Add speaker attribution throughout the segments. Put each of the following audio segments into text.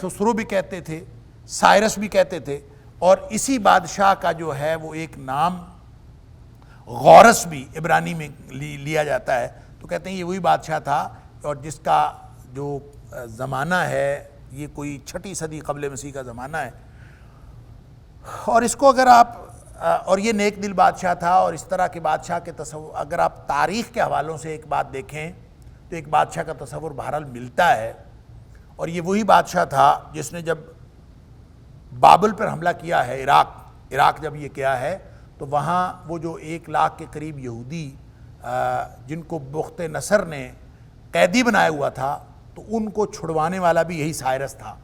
Speaker 1: خسرو بھی کہتے تھے، سائرس بھی کہتے تھے، اور اسی بادشاہ کا جو ہے وہ ایک نام غورس بھی عبرانی میں لیا جاتا ہے۔ تو کہتے ہیں یہ وہی بادشاہ تھا، اور جس کا جو زمانہ ہے یہ کوئی 6 صدی قبل مسیح کا زمانہ ہے، اور اس کو اگر آپ اور یہ نیک دل بادشاہ تھا، اور اس طرح کے بادشاہ کے تصور اگر آپ تاریخ کے حوالوں سے ایک بات دیکھیں تو ایک بادشاہ کا تصور بہرحال ملتا ہے، اور یہ وہی بادشاہ تھا جس نے جب بابل پر حملہ کیا ہے، عراق جب یہ کیا ہے، تو وہاں وہ جو 1 لاکھ کے قریب یہودی جن کو بخت نصر نے قیدی بنایا ہوا تھا، تو ان کو چھڑوانے والا بھی یہی سائرس تھا۔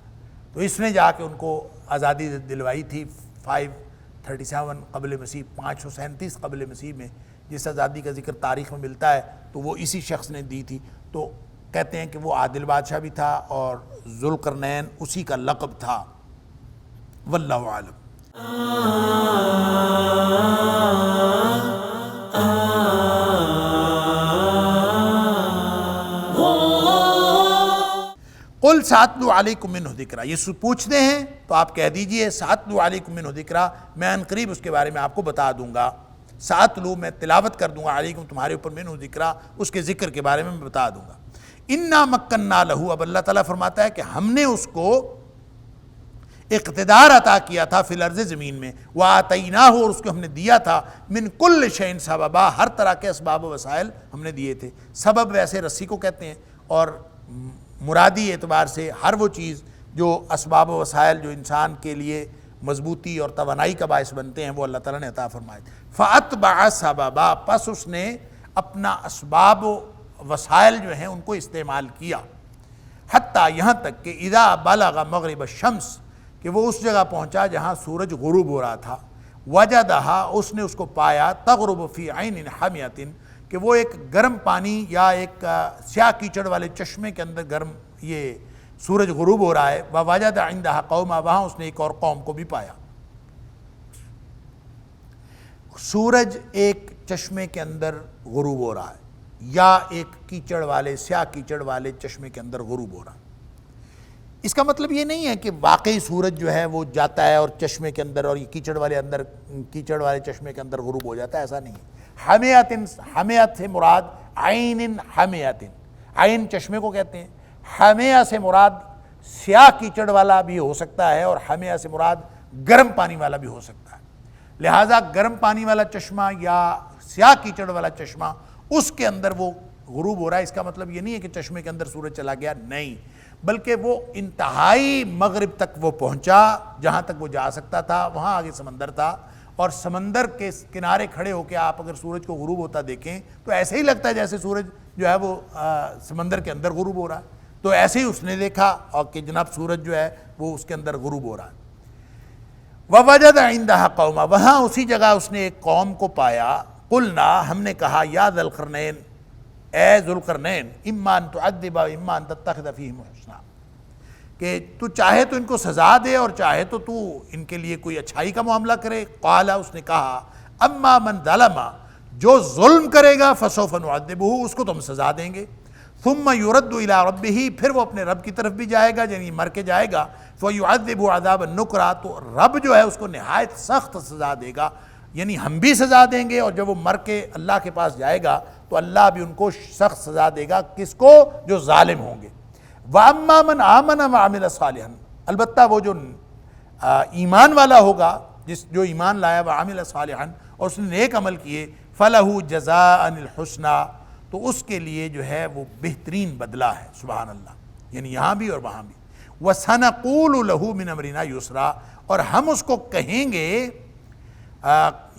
Speaker 1: تو اس نے جا کے ان کو آزادی دلوائی تھی 537 قبل مسیح، 537 قبل مسیح میں جس آزادی کا ذکر تاریخ میں ملتا ہے، تو وہ اسی شخص نے دی تھی۔ تو کہتے ہیں کہ وہ عادل بادشاہ بھی تھا، اور ذوالقرنین اسی کا لقب تھا۔ واللہ عالم۔ قل ساتلو علیکم منہ ذکرا، یہ پوچھتے ہیں تو آپ کہہ دیجئے ساتلو علیکم منہ ذکرا، میں ان قریب اس کے بارے میں آپ کو بتا دوں گا۔ ساتلو، میں تلاوت کر دوں گا، علیکم تمہارے اوپر، منہ ذکرا، اس کے ذکر کے بارے میں بتا دوں گا۔ انا مکننا لہو، اب اللہ تعالیٰ فرماتا ہے کہ ہم نے اس کو اقتدار عطا کیا تھا فی الارض، زمین میں، وآتیناہ، اور اس کو ہم نے دیا تھا من کل شیء سببا، ہر طرح کے اسباب و وسائل ہم نے دیے تھے۔ سبب ویسے رسی کو کہتے ہیں، اور مرادی اعتبار سے ہر وہ چیز جو اسباب و وسائل جو انسان کے لیے مضبوطی اور توانائی کا باعث بنتے ہیں، وہ اللہ تعالیٰ نے عطا فرمائے۔ فَأَتْبَعَ سَبَبًا، پس اس نے اپنا اسباب و وسائل جو ہیں ان کو استعمال کیا، حتیٰ یہاں تک کہ اذا بلغ مغرب الشمس، کہ وہ اس جگہ پہنچا جہاں سورج غروب ہو رہا تھا، وجدہا، اس نے اس کو پایا، تغرب فی عین حمیۃ، کہ وہ ایک گرم پانی یا ایک سیاہ کیچڑ والے چشمے کے اندر گرم یہ سورج غروب ہو رہا ہے، ووجد عندہا قوما، وہاں اس نے ایک اور قوم کو بھی پایا۔ سورج ایک چشمے کے اندر غروب ہو رہا ہے، یا ایک کیچڑ والے سیاہ کیچڑ والے چشمے کے اندر غروب ہو رہا ہے۔ اس کا مطلب یہ نہیں ہے کہ واقعی سورج جو ہے وہ جاتا ہے اور چشمے کے اندر، اور یہ کیچڑ والے چشمے کے اندر غروب ہو جاتا ہے، ایسا نہیں ہے۔ حمیت سے مراد عین حمیت، عین چشمے کو کہتے ہیں۔ حمیہ سے مراد سیاہ کیچڑ والا بھی ہو سکتا ہے، اور حمیہ سے مراد گرم پانی والا بھی ہو سکتا ہے۔ لہٰذا گرم پانی والا چشمہ یا سیاہ کیچڑ والا چشمہ، اس کے اندر وہ غروب ہو رہا ہے۔ اس کا مطلب یہ نہیں ہے کہ چشمے کے اندر سورج چلا گیا، نہیں، بلکہ وہ انتہائی مغرب تک وہ پہنچا، جہاں تک وہ جا سکتا تھا، وہاں آگے سمندر تھا، اور سمندر کے کنارے کھڑے ہو کے آپ اگر سورج کو غروب ہوتا دیکھیں تو ایسے ہی لگتا ہے جیسے سورج جو ہے وہ سمندر کے اندر غروب ہو رہا ہے۔ تو ایسے ہی اس نے دیکھا، اور کہ جناب سورج جو ہے وہ اس کے اندر غروب ہو رہا ہے۔ وَوَجَدَ عِندَهَا قَوْمًا، وہاں اسی جگہ اس نے ایک قوم کو پایا۔ قُلْنَا، ہم نے کہا، یا ذا القرنین، اے ذوالقرنین، اِمَّا أَن تُعَذِّبَ وَإِمَّا أَن تَتَّخِذَ فِيهِمْ حُسْنًا، کہ تو چاہے تو ان کو سزا دے، اور چاہے تو ان کے لیے کوئی اچھائی کا معاملہ کرے۔ قال، اس نے کہا، اما من ظلم، جو ظلم کرے گا، فسوف نعذبہ، اس کو تو ہم سزا دیں گے۔ ثم یرد الی ربہ، پھر وہ اپنے رب کی طرف بھی جائے گا، یعنی مر کے جائے گا۔ فیعذبہ عذابا نکرا، تو رب جو ہے اس کو نہایت سخت سزا دے گا، یعنی ہم بھی سزا دیں گے، اور جب وہ مر کے اللہ کے پاس جائے گا تو اللہ بھی ان کو سخت سزا دے گا۔ کس کو؟ جو ظالم ہوں گے۔ وَأَمَّا مَنْ آمَنَ وَعَمِلَ صَالِحًا، البتہ وہ جو ایمان والا ہوگا، جو ایمان لایا، وَعَمِلَ صَالِحًا، اور اس نے نیک عمل کیے، فَلَهُ جَزَاءً الْحُسْنَى، تو اس کے لیے جو ہے وہ بہترین بدلہ ہے۔ سبحان اللہ، یعنی یہاں بھی اور وہاں بھی۔ وَسَنَقُولُ لَهُ مِنْ أَمْرِنَا يُسْرًا، اور ہم اس کو کہیں گے،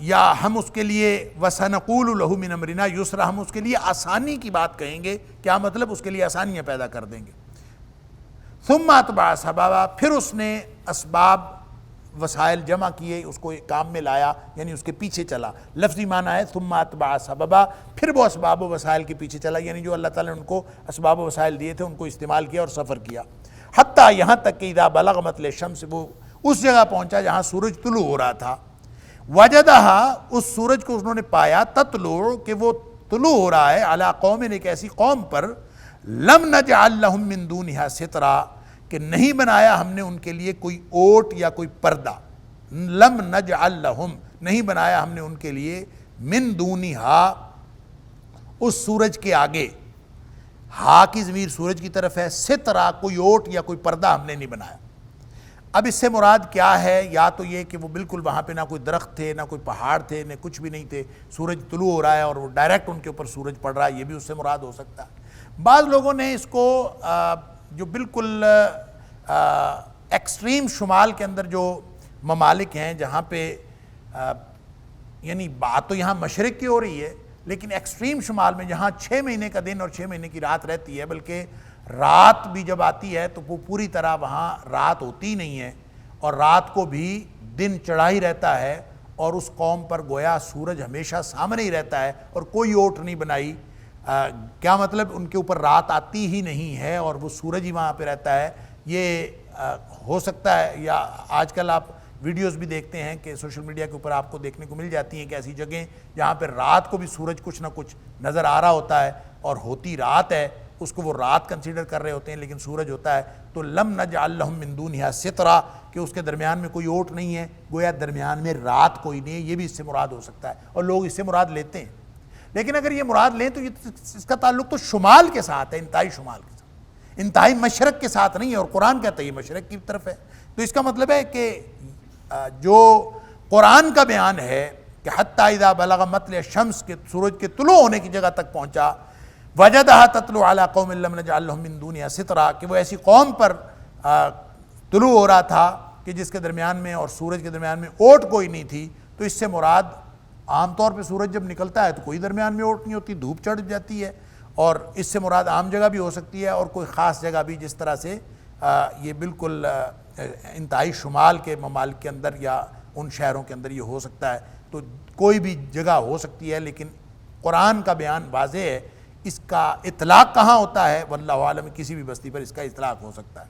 Speaker 1: یا ہم اس کے لیے وَسَنَقُولُ لَهُ مِنْ أَمْرِنَا يُسْرًا، ہم اس کے لیے آسانی کی بات کہیں گے۔ کیا مطلب؟ اس کے لیے آسانیاں پیدا کر دیں گے۔ ثم اتبع سببا، پھر اس نے اسباب وسائل جمع کیے، اس کو کام میں لایا، یعنی اس کے پیچھے چلا۔ لفظی معنی ہے ثم اتبع سببا، پھر وہ اسباب و وسائل کے پیچھے چلا، یعنی جو اللہ تعالیٰ نے ان کو اسباب و وسائل دیے تھے ان کو استعمال کیا اور سفر کیا۔ حتیٰ یہاں تک کہ اذا بلغ مطلع الشمس، وہ اس جگہ پہنچا جہاں سورج طلوع ہو رہا تھا۔ وجدہا، اس سورج کو انہوں نے پایا، تطلع، کہ وہ طلوع ہو رہا ہے، علی قوم، ایک ایسی قوم پر، لم نجعل لہم من دونہا سترا، کہ نہیں بنایا ہم نے ان کے لیے کوئی اوٹ یا کوئی پردہ، لم نجعل لہم، نہیں بنایا ہم نے ان کے لیے من دونہا، اس سورج کے آگے، ہا کی ضمیر سورج کی طرف ہے، سترہ کوئی اوٹ یا کوئی پردہ ہم نے نہیں بنایا۔ اب اس سے مراد کیا ہے؟ یا تو یہ کہ وہ بالکل وہاں پہ نہ کوئی درخت تھے، نہ کوئی پہاڑ تھے، نہ کچھ بھی نہیں تھے، سورج طلوع ہو رہا ہے اور وہ ڈائریکٹ ان کے اوپر سورج پڑ رہا ہے، یہ بھی اس سے مراد ہو سکتا ہے۔ بعض لوگوں نے اس کو جو بالکل ایکسٹریم شمال کے اندر جو ممالک ہیں جہاں پہ یعنی بات تو یہاں مشرق کی ہو رہی ہے، لیکن ایکسٹریم شمال میں جہاں 6 مہینے کا دن اور 6 مہینے کی رات رہتی ہے، بلکہ رات بھی جب آتی ہے تو وہ پوری طرح وہاں رات ہوتی نہیں ہے اور رات کو بھی دن چڑھا ہی رہتا ہے، اور اس قوم پر گویا سورج ہمیشہ سامنے ہی رہتا ہے اور کوئی اوٹ نہیں بنائی۔ کیا مطلب؟ ان کے اوپر رات آتی ہی نہیں ہے اور وہ سورج ہی وہاں پہ رہتا ہے۔ یہ ہو سکتا ہے، یا آج کل آپ ویڈیوز بھی دیکھتے ہیں کہ سوشل میڈیا کے اوپر آپ کو دیکھنے کو مل جاتی ہیں کہ ایسی جگہیں جہاں پہ رات کو بھی سورج کچھ نہ کچھ نظر آ رہا ہوتا ہے اور ہوتی رات ہے، اس کو وہ رات کنسیڈر کر رہے ہوتے ہیں لیکن سورج ہوتا ہے۔ تو لم نجعل لہم من دونہا سترا، کہ اس کے درمیان میں کوئی اوٹ نہیں ہے، گویا درمیان میں رات کوئی نہیں ہے، یہ بھی اس سے مراد ہو سکتا ہے اور لوگ اس سے مراد لیتے ہیں۔ لیکن اگر یہ مراد لیں تو اس کا تعلق تو شمال کے ساتھ ہے، انتہائی شمال کے ساتھ، انتہائی مشرق کے ساتھ نہیں ہے، اور قرآن کہتا ہے یہ مشرق کی طرف ہے۔ تو اس کا مطلب ہے کہ جو قرآن کا بیان ہے کہ حتی اذا بلغ مطلع الشمس، کے سورج کے طلوع ہونے کی جگہ تک پہنچا، وجدہا تطلع علی قوم لم نجعل لہم من دونہا سترا، کہ وہ ایسی قوم پر طلوع ہو رہا تھا کہ جس کے درمیان میں اور سورج کے درمیان میں اوٹ کوئی نہیں تھی۔ تو اس سے مراد عام طور پہ سورج جب نکلتا ہے تو کوئی درمیان میں اوٹ نہیں ہوتی، دھوپ چڑھ جاتی ہے، اور اس سے مراد عام جگہ بھی ہو سکتی ہے اور کوئی خاص جگہ بھی، جس طرح سے یہ بالکل انتہائی شمال کے ممالک کے اندر یا ان شہروں کے اندر یہ ہو سکتا ہے۔ تو کوئی بھی جگہ ہو سکتی ہے، لیکن قرآن کا بیان واضح ہے۔ اس کا اطلاق کہاں ہوتا ہے؟ واللہ عالم، کسی بھی بستی پر اس کا اطلاق ہو سکتا ہے۔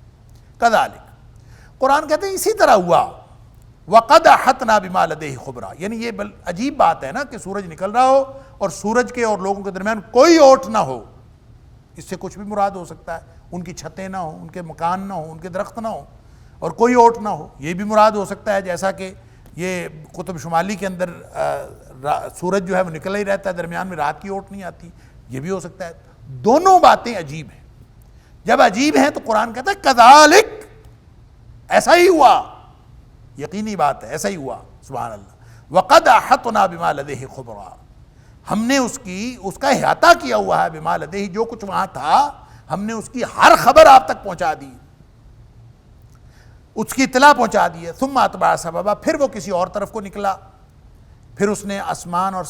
Speaker 1: کذالک، قرآن کہتے ہیں اسی طرح ہوا، وَقَدْ أَحَطْنَا بِمَا لَدَيْهِ خُبْرًا، یعنی یہ عجیب بات ہے نا کہ سورج نکل رہا ہو اور سورج کے اور لوگوں کے درمیان کوئی اوٹ نہ ہو۔ اس سے کچھ بھی مراد ہو سکتا ہے، ان کی چھتیں نہ ہوں، ان کے مکان نہ ہوں، ان کے درخت نہ ہوں اور کوئی اوٹ نہ ہو، یہ بھی مراد ہو سکتا ہے۔ جیسا کہ یہ قطب شمالی کے اندر سورج جو ہے وہ نکل ہی رہتا ہے، درمیان میں رات کی اوٹ نہیں آتی، یہ بھی ہو سکتا ہے۔ دونوں باتیں عجیب ہیں۔ جب عجیب ہیں تو قرآن کہتا ہے کذالک، ایسا ہی ہوا، یقینی بات ہے، ایسا ہی ہوا، سبحان اللہ۔ وقد احطنا بما لدیہ خبرا، ہم نے اس کا احاطہ کیا ہوا ہے، بما لدیہ، جو کچھ وہاں تھا ہم نے اس کی ہر خبر آپ تک پہنچا دی، اس کی اطلاع پہنچا دی ہے۔ ثم اتبع سببا، پھر وہ کسی اور طرف کو نکلا، پھر اس نے آسمان اور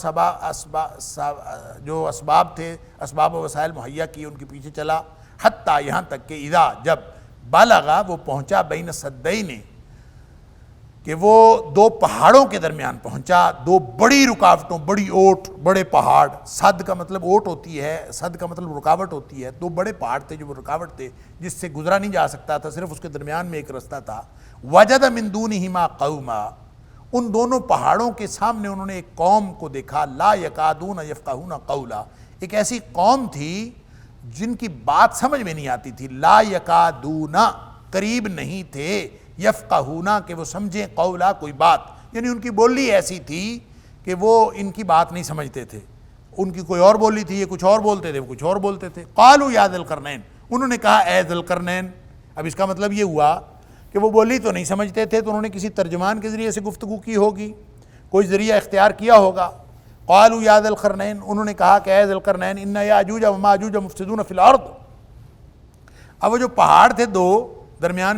Speaker 1: جو اسباب تھے، اسباب و وسائل مہیا کی، ان کے پیچھے چلا، حتیٰ یہاں تک کہ اذا، جب بلغا، وہ پہنچا، بین السدین، کہ وہ دو پہاڑوں کے درمیان پہنچا، دو بڑی رکاوٹوں، بڑی اوٹ، بڑے پہاڑ، صد کا مطلب اوٹ ہوتی ہے، صد کا مطلب رکاوٹ ہوتی ہے، دو بڑے پہاڑ تھے جو وہ رکاوٹ تھے، جس سے گزرا نہیں جا سکتا تھا، صرف اس کے درمیان میں ایک رستہ تھا۔ وجد من دونہما قوما، ان دونوں پہاڑوں کے سامنے انہوں نے ایک قوم کو دیکھا، لا یکادون یفقہون قولا، ایک ایسی قوم تھی جن کی بات سمجھ میں نہیں آتی تھی، لا یکادون، قریب نہیں تھے، یفقہون، کہ وہ سمجھیں، قولا، کوئی بات، یعنی ان کی بولی ایسی تھی کہ وہ ان کی بات نہیں سمجھتے تھے، ان کی کوئی اور بولی تھی، یہ کچھ اور بولتے تھے، وہ کچھ اور بولتے تھے۔ قالوا یا ذی القرنین، انہوں نے کہا اے ذی القرنین۔ اب اس کا مطلب یہ ہوا کہ وہ بولی تو نہیں سمجھتے تھے، تو انہوں نے کسی ترجمان کے ذریعے سے گفتگو کی ہوگی، کوئی ذریعہ اختیار کیا ہوگا۔ قالوا یا ذی القرنین، انہوں نے کہا کہ اے ذی القرنین، ان یاجوج و ماجوج مفسدون فی الارض۔ اب وہ جو پہاڑ تھے دو، درمیان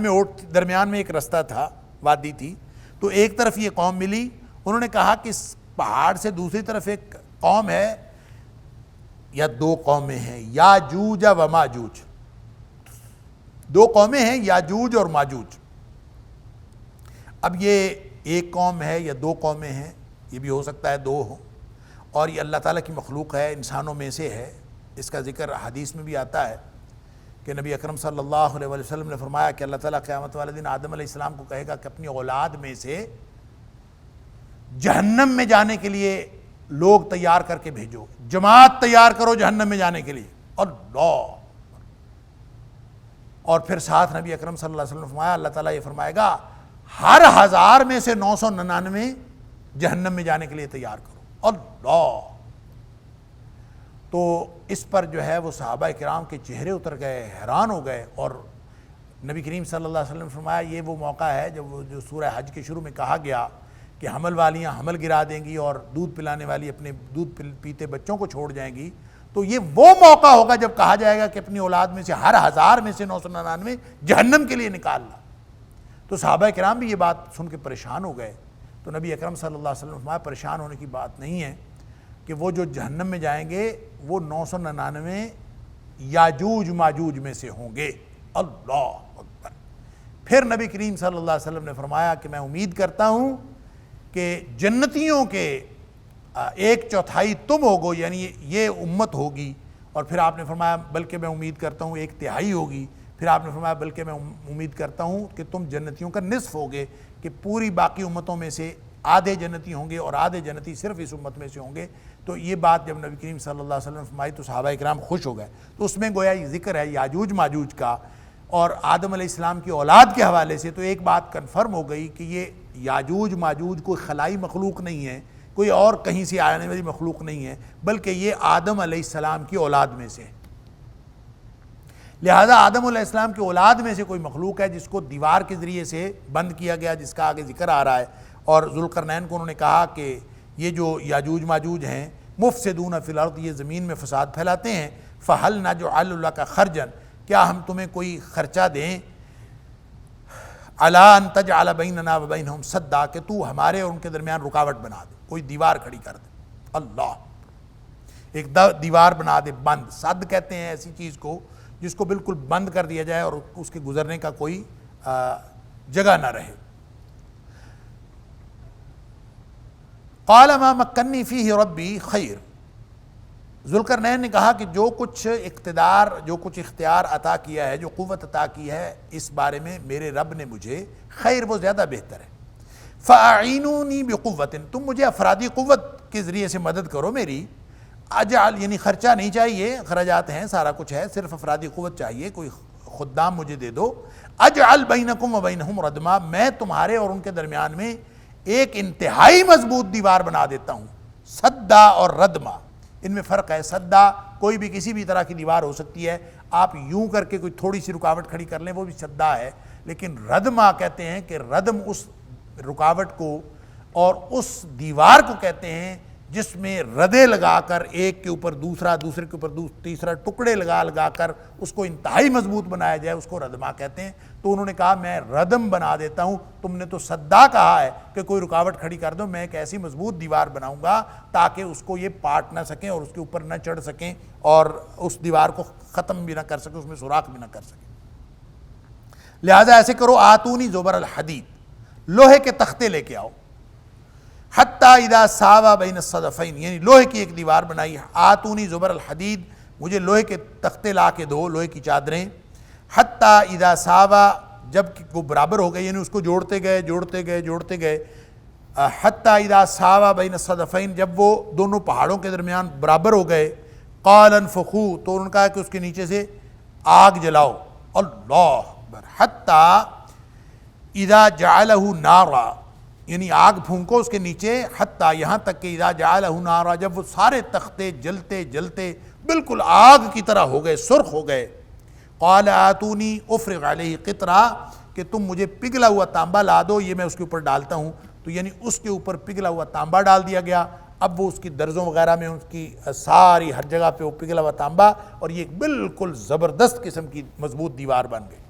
Speaker 1: میں ایک رستہ تھا، وادی تھی، تو ایک طرف یہ قوم ملی، انہوں نے کہا کہ اس پہاڑ سے دوسری طرف ایک قوم ہے یا دو قومیں ہیں، یاجوج و ماجوج، دو قومیں ہیں، یاجوج اور ماجوج۔ اب یہ ایک قوم ہے یا دو قومیں ہیں، یہ بھی ہو سکتا ہے دو ہوں، اور یہ اللہ تعالیٰ کی مخلوق ہے، انسانوں میں سے ہے۔ اس کا ذکر حدیث میں بھی آتا ہے کہ نبی اکرم صلی اللہ علیہ وسلم نے فرمایا کہ اللہ تعالیٰ قیامت والے دن آدم علیہ السلام کو کہے گا کہ اپنی اولاد میں سے جہنم میں جانے کے لیے لوگ تیار کر کے بھیجو، جماعت تیار کرو جہنم میں جانے کے لیے، اور پھر ساتھ نبی اکرم صلی اللہ علیہ وسلم نے فرمایا اللہ تعالیٰ یہ فرمائے گا ہر 1000 میں سے 999 جہنم میں جانے کے لیے تیار کرو۔ اللہ! تو اس پر جو ہے وہ صحابہ کرام کے چہرے اتر گئے، حیران ہو گئے، اور نبی کریم صلی اللہ علیہ وسلم نے فرمایا یہ وہ موقع ہے جو سورہ حج کے شروع میں کہا گیا کہ حمل والیاں حمل گرا دیں گی اور دودھ پلانے والی اپنے دودھ پیتے بچوں کو چھوڑ جائیں گی، تو یہ وہ موقع ہوگا جب کہا جائے گا کہ اپنی اولاد میں سے ہر 1000 میں سے 999 جہنم کے لیے نکالنا۔ تو صحابہ کرام بھی یہ بات سن کے پریشان ہو گئے۔ تو نبی اکرم صلی اللہ علیہ وسلم نے فرمایا پریشان ہونے کی بات نہیں ہے کہ وہ جو جہنم میں جائیں گے وہ 999 یاجوج ماجوج میں سے ہوں گے۔ اللہ اکبر! پھر نبی کریم صلی اللہ علیہ وسلم نے فرمایا کہ میں امید کرتا ہوں کہ جنتیوں کے 1/4 تم ہوگو، یعنی یہ امت ہوگی، اور پھر آپ نے فرمایا بلکہ میں امید کرتا ہوں 1/3 ہوگی، پھر آپ نے فرمایا بلکہ میں امید کرتا ہوں کہ تم جنتیوں کا نصف ہوگے، کہ پوری باقی امتوں میں سے آدھے جنتی ہوں گے اور آدھے جنتی صرف اس امت میں سے ہوں گے۔ تو یہ بات جب نبی کریم صلی اللہ علیہ وسلم نے فرمائی تو صحابہ کرام خوش ہو گئے۔ تو اس میں گویا یہ ذکر ہے یاجوج ماجوج کا، اور آدم علیہ السلام کی اولاد کے حوالے سے تو ایک بات کنفرم ہو گئی کہ یہ یاجوج ماجوج کوئی خلائی مخلوق نہیں ہے، کوئی اور کہیں سے آنے والی مخلوق نہیں ہے، بلکہ یہ آدم علیہ السلام کی اولاد میں سے، لہذا آدم علیہ السلام کی اولاد میں سے کوئی مخلوق ہے جس کو دیوار کے ذریعے سے بند کیا گیا، جس کا آگے ذکر آ رہا ہے۔ اور ذوالقرنین کو انہوں نے کہا کہ یہ جو یاجوج ماجوج ہیں مفسدون فی الارض، یہ زمین میں فساد پھیلاتے ہیں، فہل نجعل لک خرجا، کیا ہم تمہیں کوئی خرچہ دیں، علی ان تجعل بیننا و بینہم سدا، کہ تو ہمارے اور ان کے درمیان رکاوٹ بنا دے، کوئی دیوار کھڑی کر دے۔ اللہ! ایک دیوار بنا دے، بند، صد کہتے ہیں ایسی چیز کو جس کو بالکل بند کر دیا جائے اور اس کے گزرنے کا کوئی جگہ نہ رہے۔ قال ما مکنی فیہ ربی خیر، ذوالقرنین نے کہا کہ جو کچھ اقتدار، جو کچھ اختیار عطا کیا ہے، جو قوت عطا کی ہے اس بارے میں میرے رب نے مجھے، خیر وہ زیادہ بہتر ہے۔ فَأَعِینُونِی بِقُوَّةٍ، تم مجھے افرادی قوت کے ذریعے سے مدد کرو میری، اجعل، یعنی خرچہ نہیں چاہیے، اخراجات ہیں، سارا کچھ ہے، صرف افرادی قوت چاہیے، کوئی خدام مجھے دے دو۔ اجعل بینکم و بینہم ردما، میں تمہارے اور ان کے درمیان میں ایک انتہائی مضبوط دیوار بنا دیتا ہوں۔ سدا اور ردما، ان میں فرق ہے۔ سدا کوئی بھی کسی بھی طرح کی دیوار ہو سکتی ہے، آپ یوں کر کے کوئی تھوڑی سی رکاوٹ کھڑی کر لیں وہ بھی سدا ہے، لیکن ردما کہتے ہیں کہ ردم اس رکاوٹ کو اور اس دیوار کو کہتے ہیں جس میں ردے لگا کر ایک کے اوپر دوسرا، دوسرے کے اوپر تیسرا، ٹکڑے لگا کر اس کو انتہائی مضبوط بنایا جائے، اس کو ردما کہتے ہیں۔ تو انہوں نے کہا میں ردم بنا دیتا ہوں، تم نے تو سدا کہا ہے کہ کوئی رکاوٹ کھڑی کر دو، میں ایک ایسی مضبوط دیوار بناؤں گا تاکہ اس کو یہ پاٹ نہ سکیں اور اس کے اوپر نہ چڑھ سکیں اور اس دیوار کو ختم بھی نہ کر سکیں، اس میں سوراخ بھی نہ کر سکیں۔ لہذا ایسے کرو، آتونی زبر الحدید، لوہے کے تختے لے کے آؤ، حتیٰ اذا ساوا بین الصدفین، یعنی لوہے کی ایک دیوار بنائی، آتونی زبر الحدید، مجھے لوہے کے تختے لا کے دو، لوہے کی چادریں، حتیٰ اذا ساوا، جب وہ برابر ہو گئے، یعنی اس کو جوڑتے گئے، حتیٰ اذا ساوا بین الصدفین، جب وہ دونوں پہاڑوں کے درمیان برابر ہو گئے، قال انفخوا، تو انہوں نے کہا کہ اس کے نیچے سے آگ جلاؤ۔ اللہ اکبر! حتیٰ اذا جعلہ نارا، یعنی آگ پھونکو اس کے نیچے، حتیٰ یہاں تک کہ اذا جعلہ نارا، جب وہ سارے تختے جلتے بالکل آگ کی طرح ہو گئے، سرخ ہو گئے۔ قال آتونی افرغ علیہ قطرہ، کہ تم مجھے پگھلا ہوا تانبا لا دو، یہ میں اس کے اوپر ڈالتا ہوں۔ تو یعنی اس کے اوپر پگھلا ہوا تانبا ڈال دیا گیا، اب وہ اس کی درزوں وغیرہ میں اس کی ساری ہر جگہ پہ وہ پگھلا ہوا تانبا، اور یہ ایک بالکل زبردست قسم کی مضبوط دیوار بن گئی۔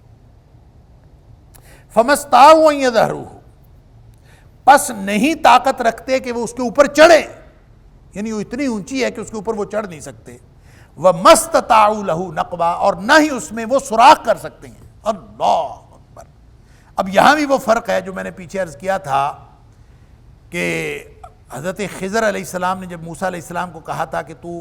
Speaker 1: فَمَسْتَطَاعُوا أَن يَظْهَرُوهُ، پس نہیں طاقت رکھتے کہ وہ اس کے اوپر چڑھے، یعنی وہ اتنی اونچی ہے کہ اس کے اوپر وہ چڑھ نہیں سکتے۔ وَمَا اسْتَطَاعُوا لَهُ نَقْبًا، اور نہ ہی اس میں وہ سوراخ کر سکتے ہیں۔ اللہ اکبر! اب یہاں بھی وہ فرق ہے جو میں نے پیچھے عرض کیا تھا کہ حضرت خضر علیہ السلام نے جب موسیٰ علیہ السلام کو کہا تھا کہ تو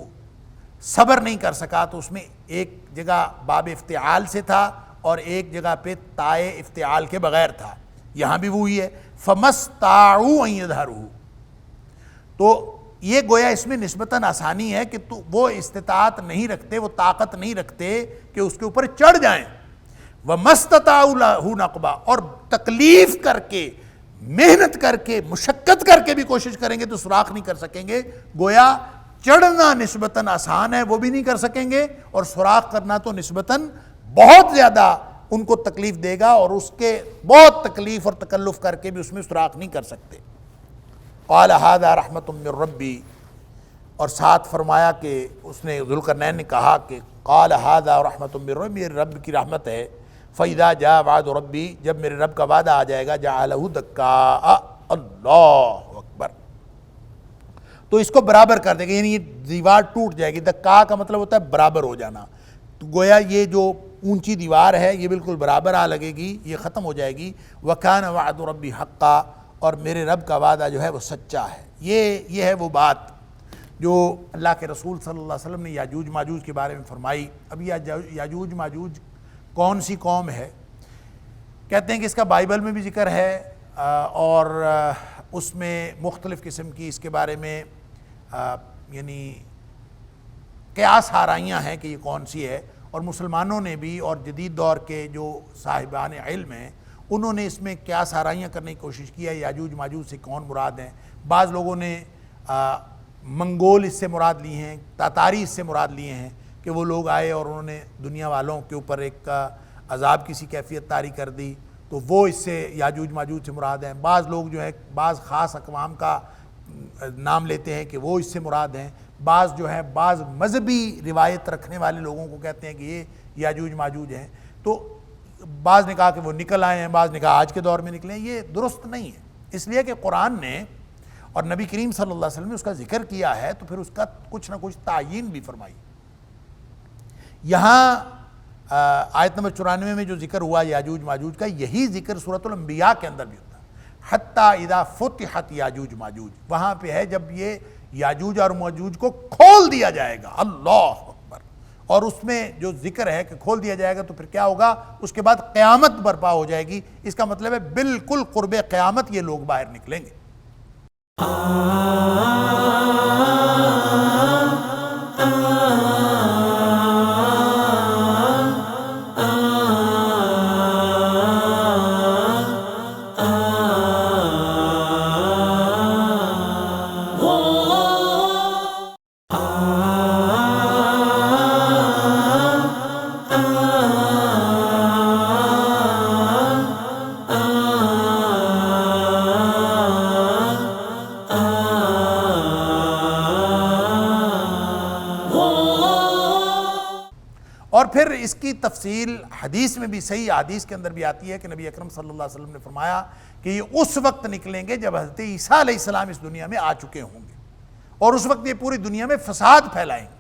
Speaker 1: صبر نہیں کر سکا، تو اس میں ایک جگہ باب افتعال سے تھا اور ایک جگہ پہ تائے افتعال کے بغیر تھا، یہاں بھی وہی ہے فَمَسْتَطَاعُوا أَن يَظْهَرُوهُ۔ تو یہ گویا اس میں نسبتاً آسانی ہے کہ وہ استطاعت نہیں رکھتے، وہ طاقت نہیں رکھتے کہ اس کے اوپر چڑھ جائیں۔ وَمَسْتَطَاعُوا لَهُ نَقْبًا، اور تکلیف کر کے، محنت کر کے، مشقت کر کے بھی کوشش کریں گے تو سوراخ نہیں کر سکیں گے۔ گویا چڑھنا نسبتاً آسان ہے، وہ بھی نہیں کر سکیں گے، اور سوراخ کرنا تو نسبتاً بہت زیادہ ان کو تکلیف دے گا، اور اس کے بہت تکلیف اور تکلف کر کے بھی اس میں سوراخ نہیں کر سکتے۔ قال ھذا رحمۃ من ربی، اور ساتھ فرمایا کہ اس نے ذوالقرنین نے کہا کہ قال ھذا رحمۃ من ربی، میرے رب کی رحمت ہے۔ فَإِذَا جَاءَ وَعْدُ رَبِّي، جب میرے رب کا وعدہ آ جائے گا، جَعَلَهُ دَكَّاءَ، اللہ اکبر، تو اس کو برابر کر دے گا، یعنی یہ دیوار ٹوٹ جائے گی۔ دکا کا مطلب ہوتا ہے برابر ہو جانا، تو گویا یہ جو اونچی دیوار ہے یہ بالکل برابر آ لگے گی، یہ ختم ہو جائے گی۔ وَكَانَ وَعْدُ رَبِّي حَقًّا، اور میرے رب کا وعدہ جو ہے وہ سچا ہے۔ یہ ہے وہ بات جو اللہ کے رسول صلی اللہ علیہ وسلم نے یاجوج ماجوج کے بارے میں فرمائی۔ اب یاجوج ماجوج کون سی قوم ہے؟ کہتے ہیں کہ اس کا بائبل میں بھی ذکر ہے، اور اس میں مختلف قسم کی اس کے بارے میں یعنی قیاس آرائیاں ہیں کہ یہ کون سی ہے، اور مسلمانوں نے بھی اور جدید دور کے جو صاحبان علم ہیں انہوں نے اس میں قیاس آرائیاں کرنے کی کوشش کی ہے، یاجوج ماجوج سے کون مراد ہیں۔ بعض لوگوں نے منگول اس سے مراد لی ہیں، تاتاری اس سے مراد لیے ہیں کہ وہ لوگ آئے اور انہوں نے دنیا والوں کے اوپر ایک عذاب کسی کیفیت طاری کر دی، تو وہ اس سے یاجوج ماجوج سے مراد ہیں۔ بعض لوگ جو ہے بعض خاص اقوام کا نام لیتے ہیں کہ وہ اس سے مراد ہیں۔ بعض جو ہے بعض مذہبی روایت رکھنے والے لوگوں کو کہتے ہیں کہ یہ یاجوج ماجوج ہیں، تو بعض نے کہا کہ وہ نکل آئے ہیں، بعض نے کہا آج کے دور میں نکلے ہیں۔ یہ درست نہیں ہے، اس لیے کہ قرآن نے اور نبی کریم صلی اللہ علیہ وسلم نے اس کا ذکر کیا ہے تو پھر اس کا کچھ نہ کچھ تعیین بھی فرمائی۔ یہاں آیت نمبر 94 میں جو ذکر ہوا یاجوج ماجوج کا، یہی ذکر سورۃ الانبیاء کے اندر بھی ہوتا ہے، حتی اذا فتحت یاجوج ماجوج، وہاں پہ ہے جب یہ یاجوج اور ماجوج کو کھول دیا جائے گا، اللہ اکبر، اور اس میں جو ذکر ہے کہ کھول دیا جائے گا تو پھر کیا ہوگا، اس کے بعد قیامت برپا ہو جائے گی۔ اس کا مطلب ہے بالکل قرب قیامت یہ لوگ باہر نکلیں گے۔ اور پھر اس کی تفصیل حدیث میں بھی، صحیح حدیث کے اندر بھی آتی ہے کہ نبی اکرم صلی اللہ علیہ وسلم نے فرمایا کہ یہ اس وقت نکلیں گے جب حضرت عیسیٰ علیہ السلام اس دنیا میں آ چکے ہوں گے، اور اس وقت یہ پوری دنیا میں فساد پھیلائیں گے،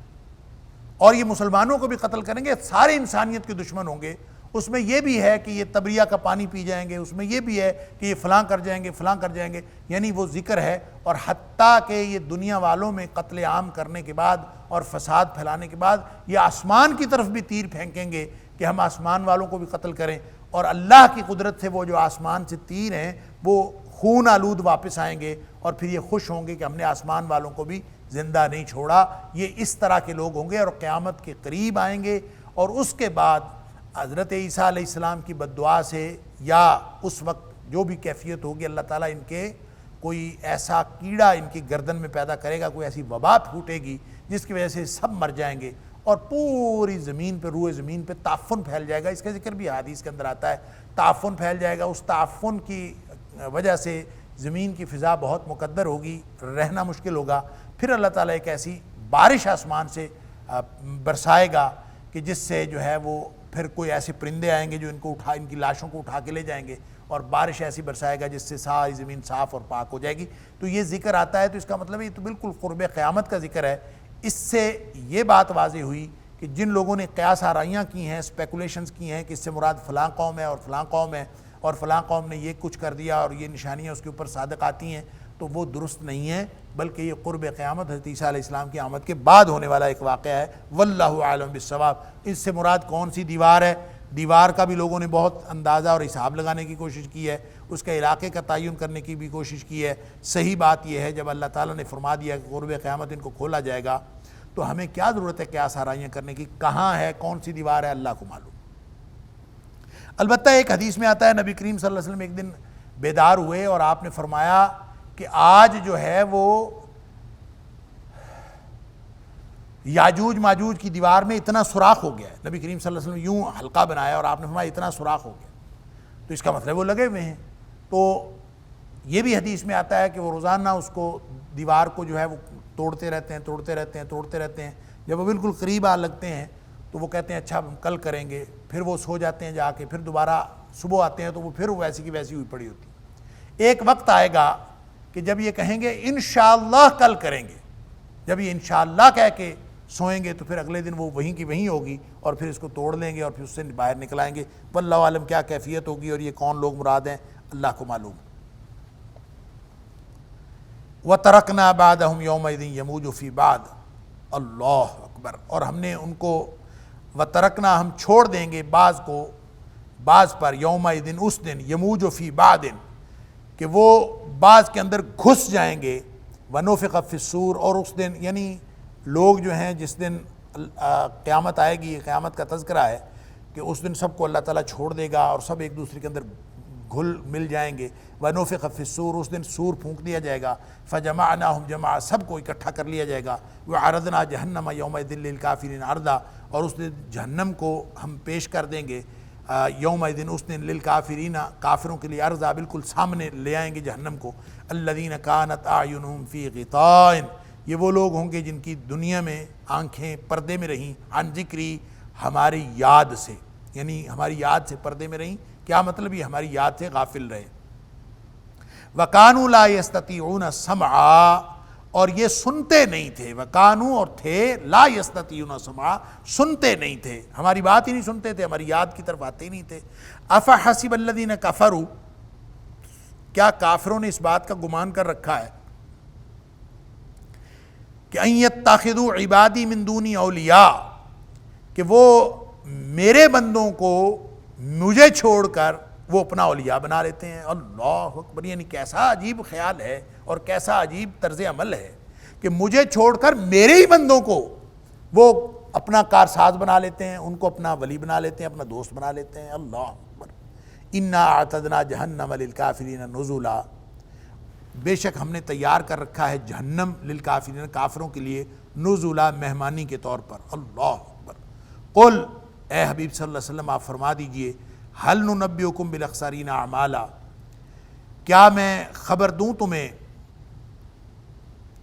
Speaker 1: اور یہ مسلمانوں کو بھی قتل کریں گے، سارے انسانیت کے دشمن ہوں گے۔ اس میں یہ بھی ہے کہ یہ تبریہ کا پانی پی جائیں گے، اس میں یہ بھی ہے کہ یہ فلاں کر جائیں گے، فلاں کر جائیں گے، یعنی وہ ذکر ہے۔ اور حتیٰ کہ یہ دنیا والوں میں قتل عام کرنے کے بعد اور فساد پھیلانے کے بعد یہ آسمان کی طرف بھی تیر پھینکیں گے کہ ہم آسمان والوں کو بھی قتل کریں، اور اللہ کی قدرت سے وہ جو آسمان سے تیر ہیں وہ خون آلود واپس آئیں گے، اور پھر یہ خوش ہوں گے کہ ہم نے آسمان والوں کو بھی زندہ نہیں چھوڑا۔ یہ اس طرح کے لوگ ہوں گے اور قیامت کے قریب آئیں گے، اور اس کے بعد حضرت عیسیٰ علیہ السلام کی بد دعا سے یا اس وقت جو بھی کیفیت ہوگی، اللہ تعالیٰ ان کے کوئی ایسا کیڑا ان کی گردن میں پیدا کرے گا، کوئی ایسی وبا پھوٹے گی جس کی وجہ سے سب مر جائیں گے، اور پوری زمین پہ، روئے زمین پہ تعفن پھیل جائے گا۔ اس کا ذکر بھی حدیث کے اندر آتا ہے، تعفن پھیل جائے گا۔ اس تعفن کی وجہ سے زمین کی فضا بہت مقدر ہوگی، رہنا مشکل ہوگا۔ پھر اللہ تعالیٰ ایک ایسی بارش آسمان سے برسائے گا کہ جس سے جو ہے وہ پھر کوئی ایسے پرندے آئیں گے جو ان کی لاشوں کو اٹھا کے لے جائیں گے، اور بارش ایسی برسائے گا جس سے ساری زمین صاف اور پاک ہو جائے گی۔ تو یہ ذکر آتا ہے، تو اس کا مطلب یہ تو بالکل قرب قیامت کا ذکر ہے۔ اس سے یہ بات واضح ہوئی کہ جن لوگوں نے قیاس آرائیاں کی ہیں، اسپیکولیشنز کی ہیں کہ اس سے مراد فلاں قوم ہے اور فلاں قوم ہے، اور فلاں قوم نے یہ کچھ کر دیا اور یہ نشانیاں اس کے اوپر صادق آتی ہیں، تو وہ درست نہیں ہے، بلکہ یہ قرب قیامت حضرت عیسیٰ علیہ السلام کی آمد کے بعد ہونے والا ایک واقعہ ہے۔ واللہ اعلم بالصواب۔ اس سے مراد کون سی دیوار ہے؟ دیوار کا بھی لوگوں نے بہت اندازہ اور حساب لگانے کی کوشش کی ہے، اس کے علاقے کا تعین کرنے کی بھی کوشش کی ہے۔ صحیح بات یہ ہے جب اللہ تعالیٰ نے فرما دیا کہ قرب قیامت ان کو کھولا جائے گا، تو ہمیں کیا ضرورت ہے قیاس آرائیاں کرنے کی؟ کہاں ہے، کون سی دیوار ہے، اللہ کو معلوم۔ البتہ ایک حدیث میں آتا ہے نبی کریم صلی اللہ علیہ وسلم ایک دن بیدار ہوئے اور آپ نے فرمایا کہ آج جو ہے وہ یاجوج ماجوج کی دیوار میں اتنا سوراخ ہو گیا ہے. نبی کریم صلی اللہ علیہ وسلم یوں حلقہ بنایا اور آپ نے فرمایا اتنا سوراخ ہو گیا, تو اس کا مطلب وہ لگے ہوئے ہیں. تو یہ بھی حدیث میں آتا ہے کہ وہ روزانہ اس کو دیوار کو جو ہے وہ توڑتے رہتے ہیں. جب وہ بالکل قریب آ لگتے ہیں تو وہ کہتے ہیں اچھا ہم کل کریں گے, پھر وہ سو جاتے ہیں جا کے, پھر دوبارہ صبح آتے ہیں تو وہ پھر ویسی کی ویسی ہوئی پڑی ہوتی. ایک وقت آئے گا کہ جب یہ کہیں گے انشاءاللہ کل کریں گے, جب یہ انشاءاللہ کہہ کے سوئیں گے تو پھر اگلے دن وہ وہیں کی وہیں ہوگی اور پھر اس کو توڑ لیں گے اور پھر اس سے باہر نکل آئیں گے. واللہ عالم کیا کیفیت ہوگی اور یہ کون لوگ مراد ہیں اللہ کو معلوم. وَتَرَكْنَا بَعْدَهُمْ يَوْمَئِذٍ يَمُوجُ فِي بَعْدٍ. اللہ اکبر. اور ہم نے ان کو وَتَرَكْنَا ہم چھوڑ دیں گے بعض کو بعض پر, یومئذٍ اس دن, یموج فی بعض کہ وہ بعض کے اندر گھس جائیں گے, وَنُفِخَ فِي الصُّورِ اور اس دن یعنی لوگ جو ہیں جس دن قیامت آئے گی, یہ قیامت کا تذکرہ ہے کہ اس دن سب کو اللہ تعالیٰ چھوڑ دے گا اور سب ایک دوسرے کے اندر گھل مل جائیں گے. وَنُفِخَ فِي الصُّورِ اس دن سور پھونک دیا جائے گا. فَجَمَعْنَاهُمْ جَمَعًا سب کو اکٹھا کر لیا جائے گا. وَعَرَضْنَا جَهَنَّمَ يَوْمَئِذٍ لِلْكَافِرِينَ عَرْضًا اور اس دن جہنم کو ہم پیش کر دیں گے یومئذ اس دن للکافرین کافروں کے لیے عرضا بالکل سامنے لے آئیں گے جہنم کو. الذین کانت اعینہم فی غطاء یہ وہ لوگ ہوں گے جن کی دنیا میں آنکھیں پردے میں رہیں, عن ذکری ہماری یاد سے, یعنی ہماری یاد سے پردے میں رہیں. کیا مطلب یہ ہماری یاد سے غافل رہے. وَكَانُوا لَا يَسْتَطِيعُونَ سَمْعًا اور یہ سنتے نہیں تھے. وَكَانُوا اور تھے, لا يَسْتَطِيعُونَ سَمْعًا سنتے نہیں تھے, ہماری بات ہی نہیں سنتے تھے, ہماری یاد کی طرف آتے ہی نہیں تھے. أَفَحَسِبَ الَّذِينَ كَفَرُوا کیا کافروں نے اس بات کا گمان کر رکھا ہے کہ أَن يَتَّخِذُوا عِبَادِي مِن دُونِي أَوْلِيَاءَ کہ وہ میرے بندوں کو مجھے چھوڑ کر وہ اپنا اولیاء بنا لیتے ہیں. اللہ اکبر. یعنی کیسا عجیب خیال ہے اور کیسا عجیب طرز عمل ہے کہ مجھے چھوڑ کر میرے ہی بندوں کو وہ اپنا کارساز بنا لیتے ہیں, ان کو اپنا ولی بنا لیتے ہیں, اپنا دوست بنا لیتے ہیں. اللہ اکبر. انا اعتدنا جہنم للکافرین نزلا بے شک ہم نے تیار کر رکھا ہے جہنم للکافرین کافروں کے لیے نزلا مہمانی کے طور پر. اللہ اکبر. قل اے حبیب صلی اللہ علیہ وسلم آپ فرما دیجئے هل ننبئکم بالاخسرین اعمالا کیا میں خبر دوں تمہیں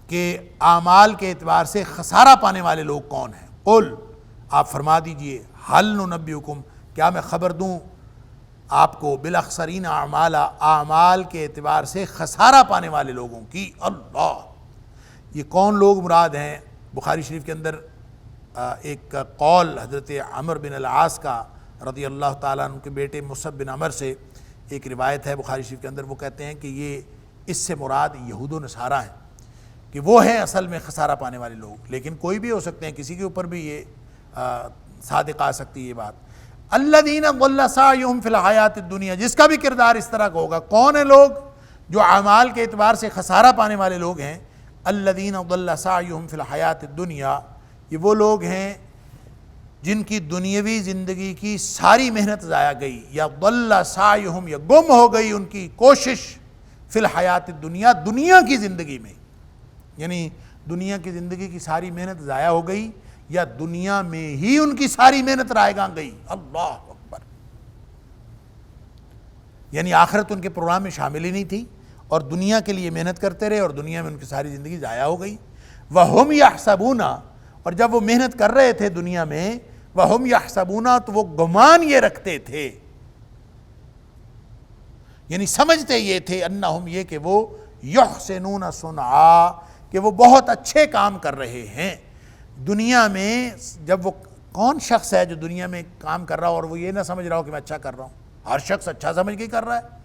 Speaker 1: کہ اعمال کے اعتبار سے خسارہ پانے والے لوگ کون ہیں. قل آپ فرما دیجئے هل ننبئکم کیا میں خبر دوں آپ کو بالاخسرین اعمالا اعمال کے اعتبار سے خسارہ پانے والے لوگوں کی. اللہ یہ کون لوگ مراد ہیں. بخاری شریف کے اندر ایک قول حضرت عمر بن العاص کا رضی اللہ تعالیٰ عنہ کے بیٹے مصعب بن عمر سے ایک روایت ہے بخاری شریف کے اندر. وہ کہتے ہیں کہ یہ اس سے مراد یہود و نصارہ ہیں کہ وہ ہیں اصل میں خسارہ پانے والے لوگ, لیکن کوئی بھی ہو سکتے ہیں, کسی کے اوپر بھی یہ صادق آ سکتی ہے یہ بات. الذین ضل سعیہم فی الحیات الدنیا جس کا بھی کردار اس طرح کا ہوگا. کون ہیں لوگ جو اعمال کے اعتبار سے خسارہ پانے والے لوگ ہیں. الذین ضل سعیہم فی الحیات الدنیا یہ وہ لوگ ہیں جن کی دنیاوی زندگی کی ساری محنت ضائع گئی, یا ضل سعیہم یا گم ہو گئی ان کی کوشش فی الحیات الدنیا دنیا کی زندگی میں, یعنی دنیا کی زندگی کی ساری محنت ضائع ہو گئی یا دنیا میں ہی ان کی ساری محنت رائے گاں گئی. اللہ اکبر. یعنی آخرت ان کے پروگرام میں شامل ہی نہیں تھی اور دنیا کے لیے محنت کرتے رہے اور دنیا میں ان کی ساری زندگی ضائع ہو گئی. وَهُمْ يَحْسَبُونَ اور جب وہ محنت کر رہے تھے دنیا میں وَهُمْ يَحْسَبُونَ تو وہ گمان یہ رکھتے تھے, یعنی سمجھتے یہ تھے انہم یہ کہ وہ یحسنون صنعا کہ وہ بہت اچھے کام کر رہے ہیں دنیا میں. جب وہ کون شخص ہے جو دنیا میں کام کر رہا ہو اور وہ یہ نہ سمجھ رہا ہو کہ میں اچھا کر رہا ہوں. ہر شخص اچھا سمجھ کے کر رہا ہے.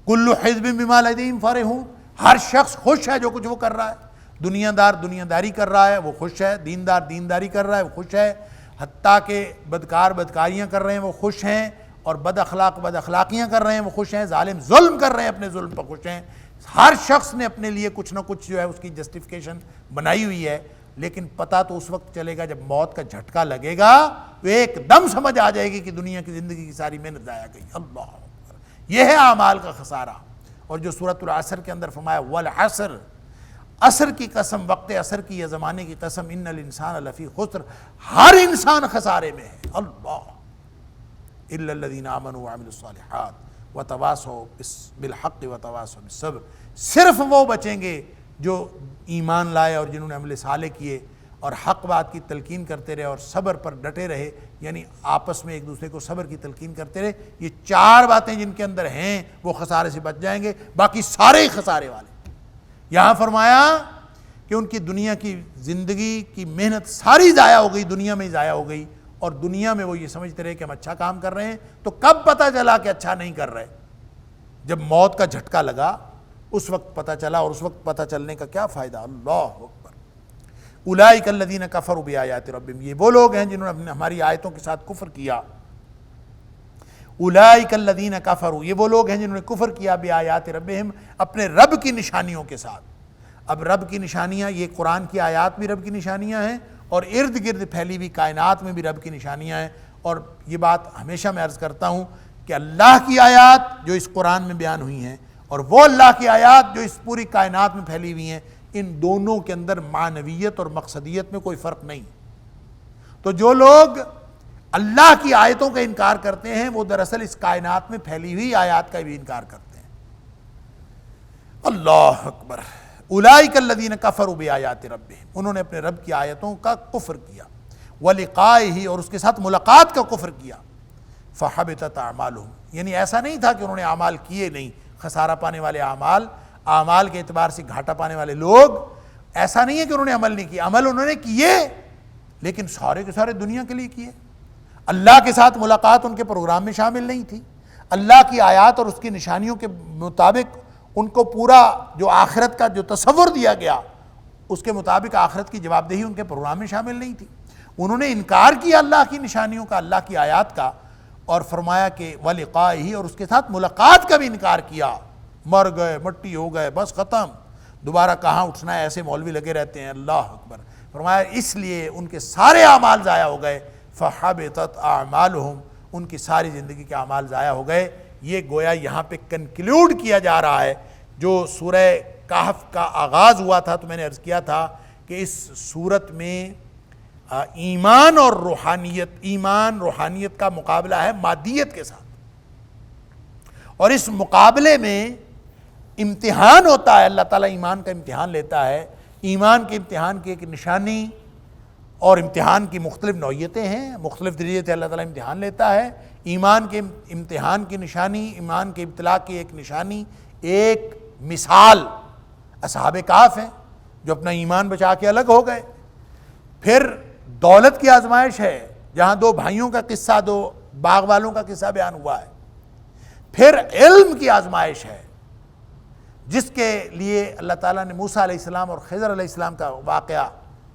Speaker 1: کل حزب بما لدیہم فرحون ہر شخص خوش ہے جو کچھ وہ کر رہا ہے. دنیا دار دنیا داری کر رہا ہے وہ خوش ہے, دیندار دینداری کر رہا ہے وہ خوش ہے, حتیٰ کہ بدکار بدکاریاں کر رہے ہیں وہ خوش ہیں, اور بد اخلاق بد اخلاقیاں کر رہے ہیں وہ خوش ہیں, ظالم ظلم کر رہے ہیں اپنے ظلم پر خوش ہیں. ہر شخص نے اپنے لیے کچھ نہ کچھ جو ہے اس کی جسٹیفیکیشن بنائی ہوئی ہے. لیکن پتہ تو اس وقت چلے گا جب موت کا جھٹکا لگے گا، تو ایک دم سمجھ آ جائے گی کہ دنیا کی زندگی کی ساری محنت ضائع گئی۔ اللہ اکبر، یہ ہے اعمال کا خسارہ۔ اور جو سورۃ العصر کے اندر فرمایا والعصر، عصر کی قسم، وقت عصر کی یا زمانے کی قسم، ان الانسان لفی خسر، ہر انسان خسارے میں ہے۔ اللہ الا الذین آمنوا وعملوا الصالحات وتواصوا بالحق وتواصوا بالصبر، صرف وہ بچیں گے جو ایمان لائے اور جنہوں نے عمل صالح کیے اور حق بات کی تلقین کرتے رہے اور صبر پر ڈٹے رہے، یعنی آپس میں ایک دوسرے کو صبر کی تلقین کرتے رہے۔ یہ چار باتیں جن کے اندر ہیں وہ خسارے سے بچ جائیں گے، باقی سارے ہی خسارے والے۔ یہاں فرمایا کہ ان کی دنیا کی زندگی کی محنت ساری ضائع ہو گئی، دنیا میں ہی ضائع ہو گئی، اور دنیا میں وہ یہ سمجھتے رہے کہ ہم اچھا کام کر رہے ہیں۔ تو کب پتہ چلا کہ اچھا نہیں کر رہے؟ جب موت کا جھٹکا لگا اس وقت پتہ چلا، اور اس وقت پتہ چلنے کا کیا فائدہ؟ اللہ اکبر۔ اولئک الذین کفروا بآیات ربہم، یہ وہ لوگ ہیں جنہوں نے ہماری آیتوں کے ساتھ کفر کیا۔ اولئک الذین کفروا، یہ وہ لوگ ہیں جنہوں نے کفر کیا بآیات ربہم، اپنے رب کی نشانیوں کے ساتھ۔ اب رب کی نشانیاں، یہ قرآن کی آیات بھی رب کی نشانیاں ہیں، اور ارد گرد پھیلی ہوئی کائنات میں بھی رب کی نشانیاں ہیں۔ اور یہ بات ہمیشہ میں عرض کرتا ہوں کہ اللہ کی آیات جو اس قرآن میں بیان ہوئی ہیں اور وہ اللہ کی آیات جو اس پوری کائنات میں پھیلی ہوئی ہیں، ان دونوں کے اندر معنویت اور مقصدیت میں کوئی فرق نہیں۔ تو جو لوگ اللہ کی آیتوں کا انکار کرتے ہیں وہ دراصل اس کائنات میں پھیلی ہوئی آیات کا بھی انکار کرتے ہیں۔ اللہ اکبر۔ اولئک الذین کفروا بآیات ربہم، انہوں نے اپنے رب کی آیتوں کا کفر کیا، ولقائہ، اور اس کے ساتھ ملاقات کا کفر کیا، فحبطت اعمالہم، یعنی ایسا نہیں تھا کہ انہوں نے اعمال کیے نہیں، خسارہ پانے والے اعمال کے اعتبار سے گھاٹا پانے والے لوگ، ایسا نہیں ہے کہ انہوں نے عمل نہیں کیا، عمل انہوں نے کیے لیکن سارے کے سارے دنیا کے لیے کیے۔ اللہ کے ساتھ ملاقات ان کے پروگرام میں شامل نہیں تھی۔ اللہ کی آیات اور اس کی نشانیوں کے مطابق ان کو پورا جو آخرت کا جو تصور دیا گیا اس کے مطابق آخرت کی جواب دہی ان کے پروگرام میں شامل نہیں تھی۔ انہوں نے انکار کیا اللہ کی نشانیوں کا، اللہ کی آیات کا، اور فرمایا کہ وَلِقَائِهِ، اور اس کے ساتھ ملاقات کا بھی انکار کیا۔ مر گئے، مٹی ہو گئے، بس ختم، دوبارہ کہاں اٹھنا ہے، ایسے مولوی لگے رہتے ہیں۔ اللہ اکبر۔ فرمایا اس لیے ان کے سارے اعمال ضائع ہو گئے، فَحَبِطَتْ أَعْمَالُهُمْ، ان کی ساری زندگی کے اعمال ضائع ہو گئے۔ یہ گویا یہاں پہ کنکلیوڈ کیا جا رہا ہے۔ جو سورہ کہف کا آغاز ہوا تھا تو میں نے عرض کیا تھا کہ اس سورت میں ایمان اور روحانیت، ایمان روحانیت کا مقابلہ ہے مادیت کے ساتھ، اور اس مقابلے میں امتحان ہوتا ہے۔ اللہ تعالیٰ ایمان کا امتحان لیتا ہے۔ ایمان کے امتحان کی ایک نشانی، اور امتحان کی مختلف نوعیتیں ہیں، مختلف طریقے سے اللہ تعالیٰ امتحان لیتا ہے۔ ایمان کے امتحان کی نشانی، ایمان کے ابتلاء کی ایک نشانی، ایک مثال اصحاب کہف ہیں جو اپنا ایمان بچا کے الگ ہو گئے۔ پھر دولت کی آزمائش ہے، جہاں دو بھائیوں کا قصہ، دو باغ والوں کا قصہ بیان ہوا ہے۔ پھر علم کی آزمائش ہے، جس کے لیے اللہ تعالیٰ نے موسیٰ علیہ السلام اور خضر علیہ السلام کا واقعہ،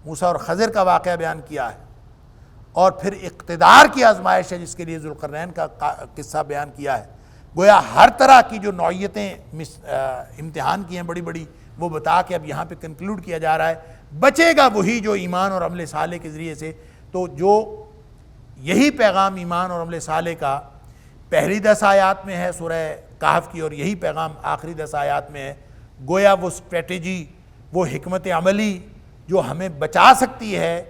Speaker 1: موسیٰ اور خضر کا واقعہ بیان کیا ہے۔ اور پھر اقتدار کی آزمائش ہے، جس کے لیے ذوالقرنین کا قصہ بیان کیا ہے۔ گویا ہر طرح کی جو نوعیتیں امتحان کی ہیں بڑی بڑی، وہ بتا کے اب یہاں پہ کنکلوڈ کیا جا رہا ہے۔ بچے گا وہی جو ایمان اور عمل صالح کے ذریعے سے، تو جو یہی پیغام ایمان اور عمل صالح کا پہلی 10 آیات میں ہے سورہ کہف کی، اور یہی پیغام آخری 10 آیات میں ہے۔ گویا وہ اسٹریٹجی، وہ حکمت عملی جو ہمیں بچا سکتی ہے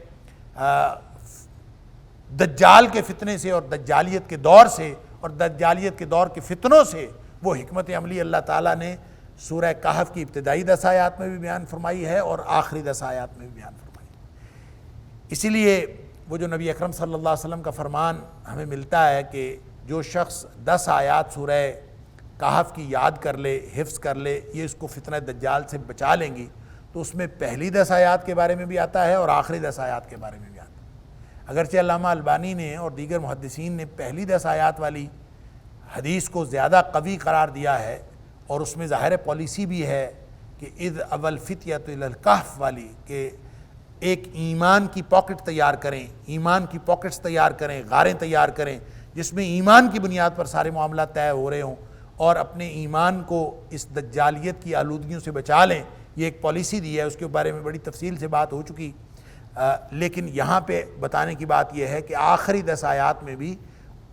Speaker 1: دجال کے فتنے سے اور دجالیت کے دور سے، اور دجالیت کے دور کے فتنوں سے، وہ حکمت عملی اللہ تعالیٰ نے سورہ کہف کی ابتدائی 10 آیات میں بھی بیان فرمائی ہے اور آخری 10 آیات میں بھی بیان فرمائی ہے۔ اسی لیے وہ جو نبی اکرم صلی اللہ علیہ وسلم کا فرمان ہمیں ملتا ہے کہ جو شخص 10 آیات سورہ کہف کی یاد کر لے، حفظ کر لے، یہ اس کو فتنہ دجال سے بچا لیں گی، تو اس میں پہلی 10 آیات کے بارے میں بھی آتا ہے اور آخری 10 آیات کے بارے میں بھی آتا ہے۔ اگرچہ علامہ البانی نے اور دیگر محدثین نے پہلی 10 آیات والی حدیث کو زیادہ قوی قرار دیا ہے، اور اس میں ظاہر پالیسی بھی ہے کہ اذ اول فتیۃ الی الکہف والی، کہ ایک ایمان کی پاکٹ تیار کریں، ایمان کی پاکٹس تیار کریں، غاریں تیار کریں، جس میں ایمان کی بنیاد پر سارے معاملات طے ہو رہے ہوں، اور اپنے ایمان کو اس دجالیت کی آلودگیوں سے بچا لیں۔ یہ ایک پالیسی دی ہے، اس کے بارے میں بڑی تفصیل سے بات ہو چکی۔ لیکن یہاں پہ بتانے کی بات یہ ہے کہ آخری 10 آیات میں بھی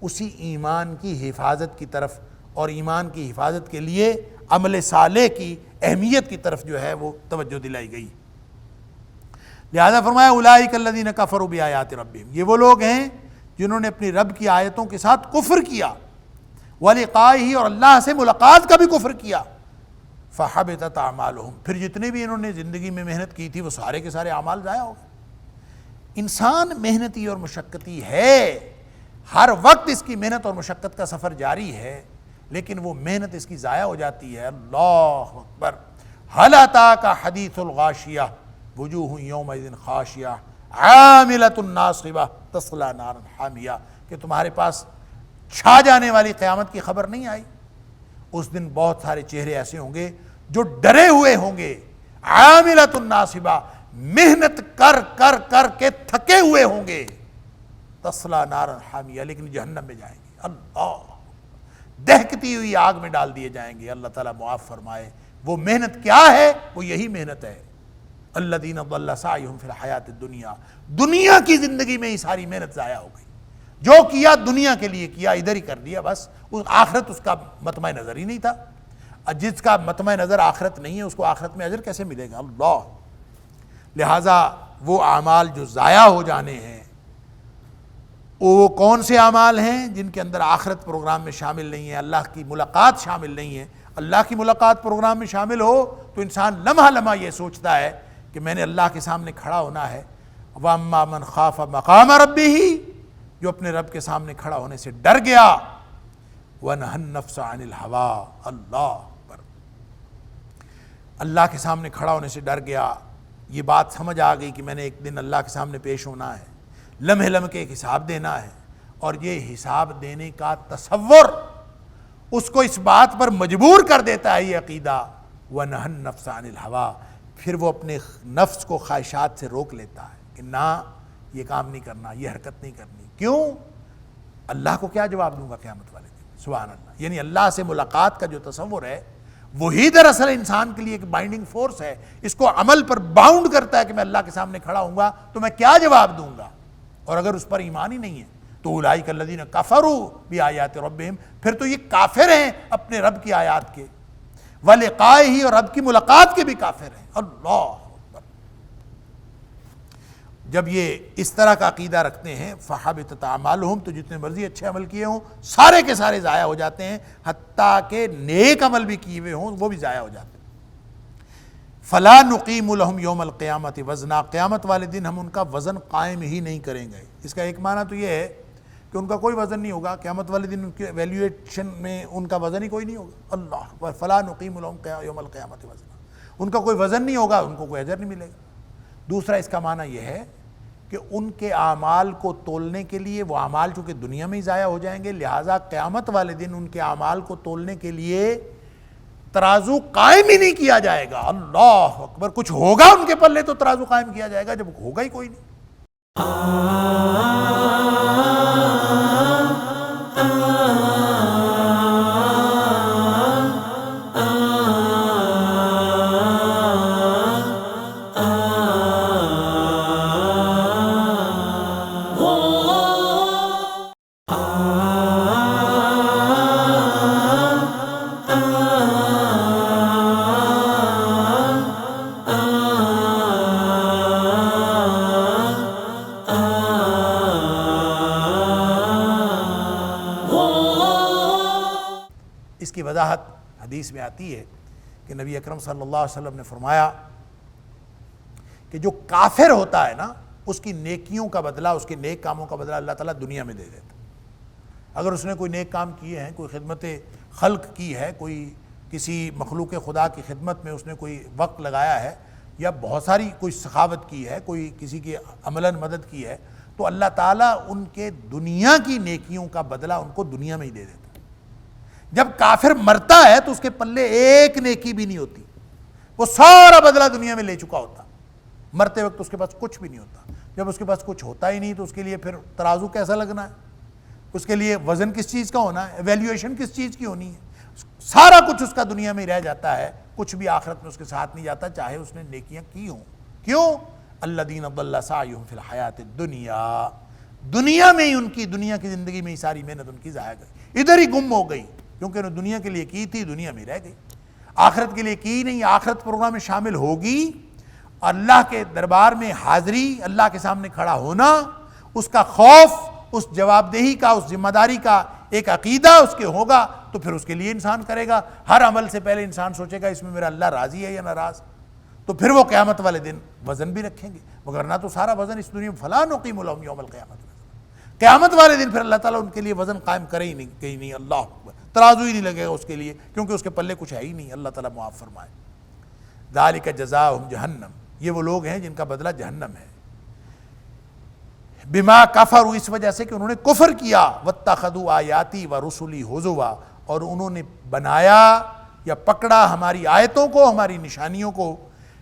Speaker 1: اسی ایمان کی حفاظت کی طرف اور ایمان کی حفاظت کے لیے عمل صالح کی اہمیت کی طرف جو ہے وہ توجہ دلائی گئی۔ لہذا فرمایا اولئک الذین کفروا بآیات ربہم، یہ وہ لوگ ہیں جنہوں نے اپنی رب کی آیتوں کے ساتھ کفر کیا، ولقائہ، اور اللہ سے ملاقات کا بھی کفر کیا، فحبطت اعمالہم، پھر جتنے بھی انہوں نے زندگی میں محنت کی تھی وہ سارے کے سارے اعمال ضائع ہو گئے۔ انسان محنتی اور مشقتی ہے، ہر وقت اس کی محنت اور مشقت کا سفر جاری ہے، لیکن وہ محنت اس کی ضائع ہو جاتی ہے۔ اللہ اکبر۔ ھل اتاک حدیث الغاشیہ وجوہ یومئذ خاشعہ عاملۃ ناصبہ تصلی نارا حامیہ، کہ تمہارے پاس چھا جانے والی قیامت کی خبر نہیں آئی؟ اس دن بہت سارے چہرے ایسے ہوں گے جو ڈرے ہوئے ہوں گے، عاملۃ ناصبہ، محنت کر کر کر کے تھکے ہوئے ہوں گے، تصلی نارا حامیہ، لیکن جہنم میں جائیں گے، اللہ، دہکتی ہوئی آگ میں ڈال دیے جائیں گے۔ اللہ تعالیٰ معاف فرمائے۔ وہ محنت کیا ہے؟ وہ یہی محنت ہے، الذین ضل سعیہم فی الحیاۃ الدنیا، دنیا کی زندگی میں ہی ساری محنت ضائع ہو گئی، جو کیا دنیا کے لیے کیا، ادھر ہی کر دیا بس، آخرت اس کا مطمع نظر ہی نہیں تھا۔ جس کا مطمع نظر آخرت نہیں ہے اس کو آخرت میں اجر کیسے ملے گا؟ اللہ۔ لہٰذا وہ اعمال جو ضائع ہو جانے ہیں، وہ کون سے اعمال ہیں؟ جن کے اندر آخرت پروگرام میں شامل نہیں ہے، اللہ کی ملاقات شامل نہیں ہے۔ اللہ کی ملاقات پروگرام میں شامل ہو تو انسان لمحہ لمحہ یہ سوچتا ہے کہ میں نے اللہ کے سامنے کھڑا ہونا ہے۔ وَأَمَّا مَنْ خَافَ مَقَامَ رَبِّهِ، جو اپنے رب کے سامنے کھڑا ہونے سے ڈر گیا، وَنَهَى النَّفْسَ عَنِ الْهَوَىٰ، اللہ پر، اللہ کے سامنے کھڑا ہونے سے ڈر گیا، یہ بات سمجھ آ گئی کہ میں نے ایک دن اللہ کے سامنے پیش ہونا ہے، لمحے لمحے کے ایک حساب دینا ہے، اور یہ حساب دینے کا تصور اس کو اس بات پر مجبور کر دیتا ہے، یہ عقیدہ، وَنَهَى النَّفْسَ عَنِ الْهَوَىٰ، پھر وہ اپنے نفس کو خواہشات سے روک لیتا ہے کہ نہ یہ کام نہیں کرنا، یہ حرکت نہیں کرنی۔ کیوں؟ اللہ کو کیا جواب دوں گا قیامت والے دن؟ سبحان اللہ۔ یعنی اللہ سے ملاقات کا جو تصور ہے وہی دراصل انسان کے لیے ایک بائنڈنگ فورس ہے، اس کو عمل پر باؤنڈ کرتا ہے کہ میں اللہ کے سامنے کھڑا ہوں گا تو میں کیا جواب دوں گا، اور اگر اس پر ایمان ہی نہیں ہے تو اولئک الذین کفروا بآیات ربہم، پھر تو یہ کافر ہیں اپنے رب کی آیات کے، ولقائہ، اور رب کی ملاقات کے بھی کافر ہیں۔ اللہ اکبر۔ جب یہ اس طرح کا عقیدہ رکھتے ہیں، فحبطت اعمالہم، تو جتنے مرضی اچھے عمل کیے ہوں سارے کے سارے ضائع ہو جاتے ہیں، حتیٰ کہ نیک عمل بھی کیے ہوئے ہوں وہ بھی ضائع ہو جاتے ہیں۔ فلا نقیم لہم یوم القیامت وزنا، قیامت والے دن ہم ان کا وزن قائم ہی نہیں کریں گے۔ اس کا ایک معنی تو یہ ہے کہ ان کا کوئی وزن نہیں ہوگا، قیامت والے دن ان کے ایویلیویشن میں ان کا وزن ہی کوئی نہیں ہوگا۔ اللہ اکبر۔ فلا نقیم لہم یوم القیامت وزنا، ان کا کوئی وزن نہیں ہوگا، ان کو کوئی اجر نہیں ملے گا۔ دوسرا اس کا معنی یہ ہے کہ ان کے اعمال کو تولنے کے لیے، وہ اعمال چونکہ دنیا میں ہی ضائع ہو جائیں گے، لہٰذا قیامت والے دن ان کے اعمال کو تولنے کے لیے ترازو قائم ہی نہیں کیا جائے گا۔ اللہ اکبر۔ کچھ ہوگا ان کے پلے تو ترازو قائم کیا جائے گا، جب ہوگا ہی کوئی نہیں۔ اس کی وضاحت حدیث میں آتی ہے کہ نبی اکرم صلی اللہ علیہ وسلم نے فرمایا کہ جو کافر ہوتا ہے نا، اس کی نیکیوں کا بدلہ، اس کے نیک کاموں کا بدلہ اللہ تعالیٰ دنیا میں دے دیتا۔ اگر اس نے کوئی نیک کام کیے ہیں، کوئی خدمت خلق کی ہے، کوئی کسی مخلوق خدا کی خدمت میں اس نے کوئی وقت لگایا ہے، یا بہت ساری کوئی سخاوت کی ہے، کوئی کسی کی عملاً مدد کی ہے، تو اللہ تعالیٰ ان کے دنیا کی نیکیوں کا بدلہ ان کو دنیا میں ہی دے دیتا۔ جب کافر مرتا ہے تو اس کے پلے ایک نیکی بھی نہیں ہوتی، وہ سارا بدلہ دنیا میں لے چکا ہوتا، مرتے وقت اس کے پاس کچھ بھی نہیں ہوتا۔ جب اس کے پاس کچھ ہوتا ہی نہیں تو اس کے لیے پھر ترازو کیسا لگنا ہے، اس کے لیے وزن کس چیز کا ہونا ہے، ایویلیویشن کس چیز کی ہونی ہے، سارا کچھ اس کا دنیا میں ہی رہ جاتا ہے، کچھ بھی آخرت میں اس کے ساتھ نہیں جاتا، چاہے اس نے نیکیاں کی ہوں۔ کیوں؟ الذین ضل سعیہم فی الحیات الدنیا، دنیا میں ہی ان کی، دنیا کی زندگی میں ہی ساری محنت ان کی ضائع گئی، ادھر ہی گم ہو گئی، کیونکہ انہوں نے دنیا کے لیے کی تھی، دنیا میں رہ گئی، آخرت کے لیے کی نہیں، آخرت پروگرام میں شامل ہوگی، اللہ کے دربار میں حاضری، اللہ کے سامنے کھڑا ہونا، اس کا خوف، اس جواب دہی کا، اس ذمہ داری کا ایک عقیدہ اس کے ہوگا، تو پھر اس کے لیے انسان کرے گا۔ ہر عمل سے پہلے انسان سوچے گا اس میں میرا اللہ راضی ہے یا ناراض، تو پھر وہ قیامت والے دن وزن بھی رکھیں گے، وگرنہ تو سارا وزن اس دنیا میں فلا نقیم لہم یوم القیامت، قیامت والے دن پھر اللہ تعالیٰ ان کے لیے وزن قائم کرے ہی نہیں، کہیں نہیں، اللہ اکبر، ترازو ہی نہیں لگے گا اس کے لیے، کیونکہ اس کے پلے کچھ ہے ہی نہیں، اللہ تعالیٰ معاف فرمائے۔ ذالک جزاؤہم جہنم، یہ وہ لوگ ہیں جن کا بدلہ جہنم ہے، بما کفروا، اس وجہ سے کہ انہوں نے کفر کیا، واتخذوا آیاتی ورسلی ہزوا، اور انہوں نے بنایا یا پکڑا ہماری آیتوں کو، ہماری نشانیوں کو،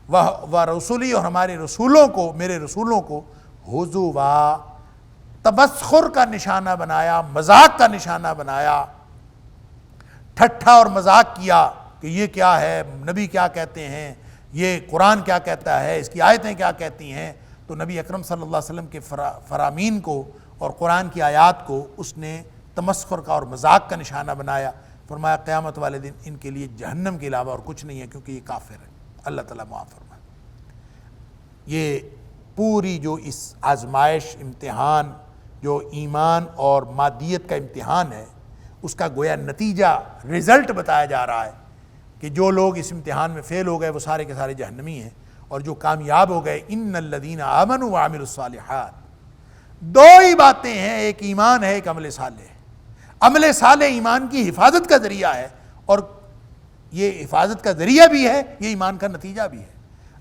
Speaker 1: ورسلی، اور ہمارے رسولوں کو، میرے رسولوں کو، ہزوا، تمسخر کا نشانہ بنایا، مذاق کا نشانہ بنایا، ٹھٹھا اور مذاق کیا کہ یہ کیا ہے، نبی کیا کہتے ہیں، یہ قرآن کیا کہتا ہے، اس کی آیتیں کیا کہتی ہیں۔ تو نبی اکرم صلی اللہ علیہ وسلم کے فرامین کو اور قرآن کی آیات کو اس نے تمسخر کا اور مذاق کا نشانہ بنایا۔ فرمایا قیامت والے دن ان کے لیے جہنم کے علاوہ اور کچھ نہیں ہے، کیونکہ یہ کافر ہے، اللہ تعالیٰ معاف فرمائے۔ یہ پوری جو اس آزمائش، امتحان، جو ایمان اور مادیت کا امتحان ہے، اس کا گویا نتیجہ، رزلٹ بتایا جا رہا ہے کہ جو لوگ اس امتحان میں فیل ہو گئے وہ سارے کے سارے جہنمی ہیں، اور جو کامیاب ہو گئے، ان الذین آمنوا وعملوا الصالحات، دو ہی باتیں ہیں، ایک ایمان ہے، ایک عمل صالح۔ عمل صالح ایمان کی حفاظت کا ذریعہ ہے، اور یہ حفاظت کا ذریعہ بھی ہے، یہ ایمان کا نتیجہ بھی ہے،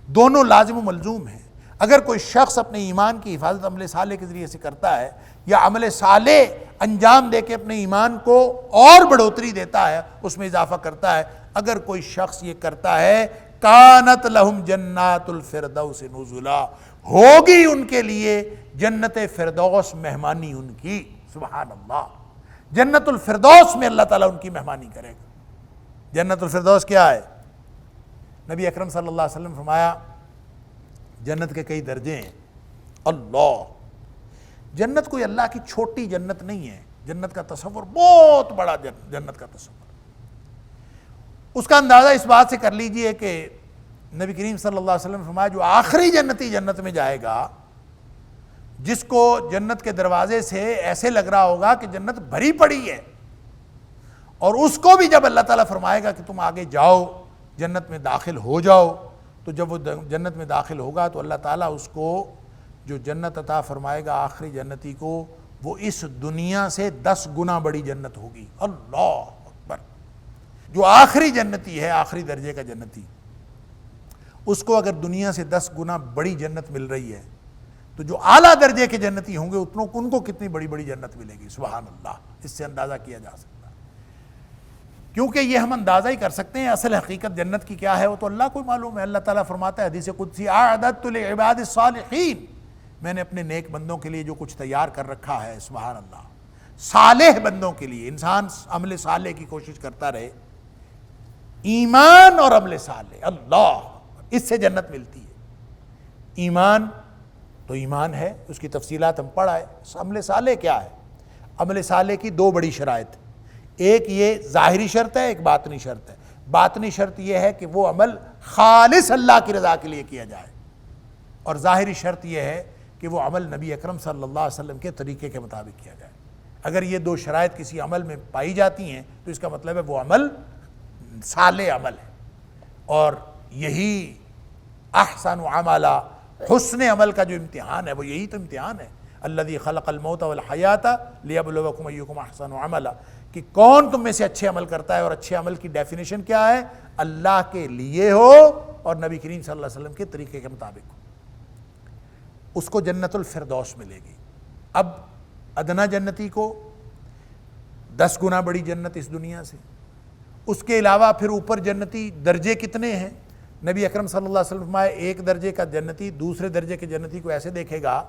Speaker 1: دونوں لازم و ملزوم ہیں۔ اگر کوئی شخص اپنے ایمان کی حفاظت عمل صالح کے ذریعے سے کرتا ہے، یا عمل صالح انجام دے کے اپنے ایمان کو اور بڑھوتری دیتا ہے، اس میں اضافہ کرتا ہے، اگر کوئی شخص یہ کرتا ہے، کانت لہم جنات الفردوس نزلا، ہوگی ان کے لیے جنت فردوس مہمانی ان کی، سبحان اللہ، جنت الفردوس میں اللہ تعالیٰ ان کی مہمانی کرے گا۔ جنت الفردوس کیا ہے؟ نبی اکرم صلی اللہ علیہ وسلم فرمایا جنت کے کئی درجے ہیں۔ اللہ، جنت کوئی اللہ کی چھوٹی جنت نہیں ہے، جنت کا تصور بہت بڑا، جنت کا تصور، اس کا اندازہ اس بات سے کر لیجئے کہ نبی کریم صلی اللہ علیہ وسلم نے فرمایا جو آخری جنتی جنت میں جائے گا، جس کو جنت کے دروازے سے ایسے لگ رہا ہوگا کہ جنت بھری پڑی ہے، اور اس کو بھی جب اللہ تعالیٰ فرمائے گا کہ تم آگے جاؤ، جنت میں داخل ہو جاؤ، تو جب وہ جنت میں داخل ہوگا تو اللہ تعالیٰ اس کو جو جنت عطا فرمائے گا آخری جنتی کو، وہ اس دنیا سے 10 گنا بڑی جنت ہوگی۔ اللہ اکبر، جو آخری جنتی ہے، آخری درجے کا جنتی، اس کو اگر دنیا سے 10 گنا بڑی جنت مل رہی ہے، تو جو اعلیٰ درجے کے جنتی ہوں گے ان کو کتنی بڑی بڑی جنت ملے گی، سبحان اللہ، اس سے اندازہ کیا جا سکتا ہے۔ کیونکہ یہ ہم اندازہ ہی کر سکتے ہیں، اصل حقیقت جنت کی کیا ہے وہ تو اللہ کو معلوم ہے۔ اللہ تعالیٰ فرماتا ہے حدیث قدسی، اعددت لعباد الصالحین، میں نے اپنے نیک بندوں کے لیے جو کچھ تیار کر رکھا ہے، سبحان اللہ، صالح بندوں کے لیے۔ انسان عمل صالح کی کوشش کرتا رہے، ایمان اور عمل صالح، اللہ، اس سے جنت ملتی ہے۔ ایمان تو ایمان ہے، اس کی تفصیلات ہم پڑھا ہے۔ عمل صالح کیا ہے؟ عمل صالح کی 2 بڑی شرائط، ایک یہ ظاہری شرط ہے، ایک باطنی شرط ہے۔ باطنی شرط یہ ہے کہ وہ عمل خالص اللہ کی رضا کے لیے کیا جائے، اور ظاہری شرط یہ ہے کہ وہ عمل نبی اکرم صلی اللہ علیہ وسلم کے طریقے کے مطابق کیا جائے۔ اگر یہ 2 شرائط کسی عمل میں پائی جاتی ہیں تو اس کا مطلب ہے وہ عمل صالح عمل ہے، اور یہی احسن عملا، حسن عمل کا جو امتحان ہے وہ یہی تو امتحان ہے۔ الذی خلق الموت والحیات لیبلوکم ایکم احسن عملا، کہ کون تم میں سے اچھے عمل کرتا ہے، اور اچھے عمل کی ڈیفینیشن کیا ہے؟ اللہ کے لیے ہو اور نبی کریم صلی اللہ علیہ وسلم کے طریقے کے مطابق ہو، اس کو جنت الفردوس ملے گی۔ اب ادنا جنتی کو 10 گنا بڑی جنت اس دنیا سے، اس کے علاوہ پھر اوپر جنتی درجے کتنے ہیں؟ نبی اکرم صلی اللہ علیہ وسلم فرمائے ایک درجے کا جنتی دوسرے درجے کے جنتی کو ایسے دیکھے گا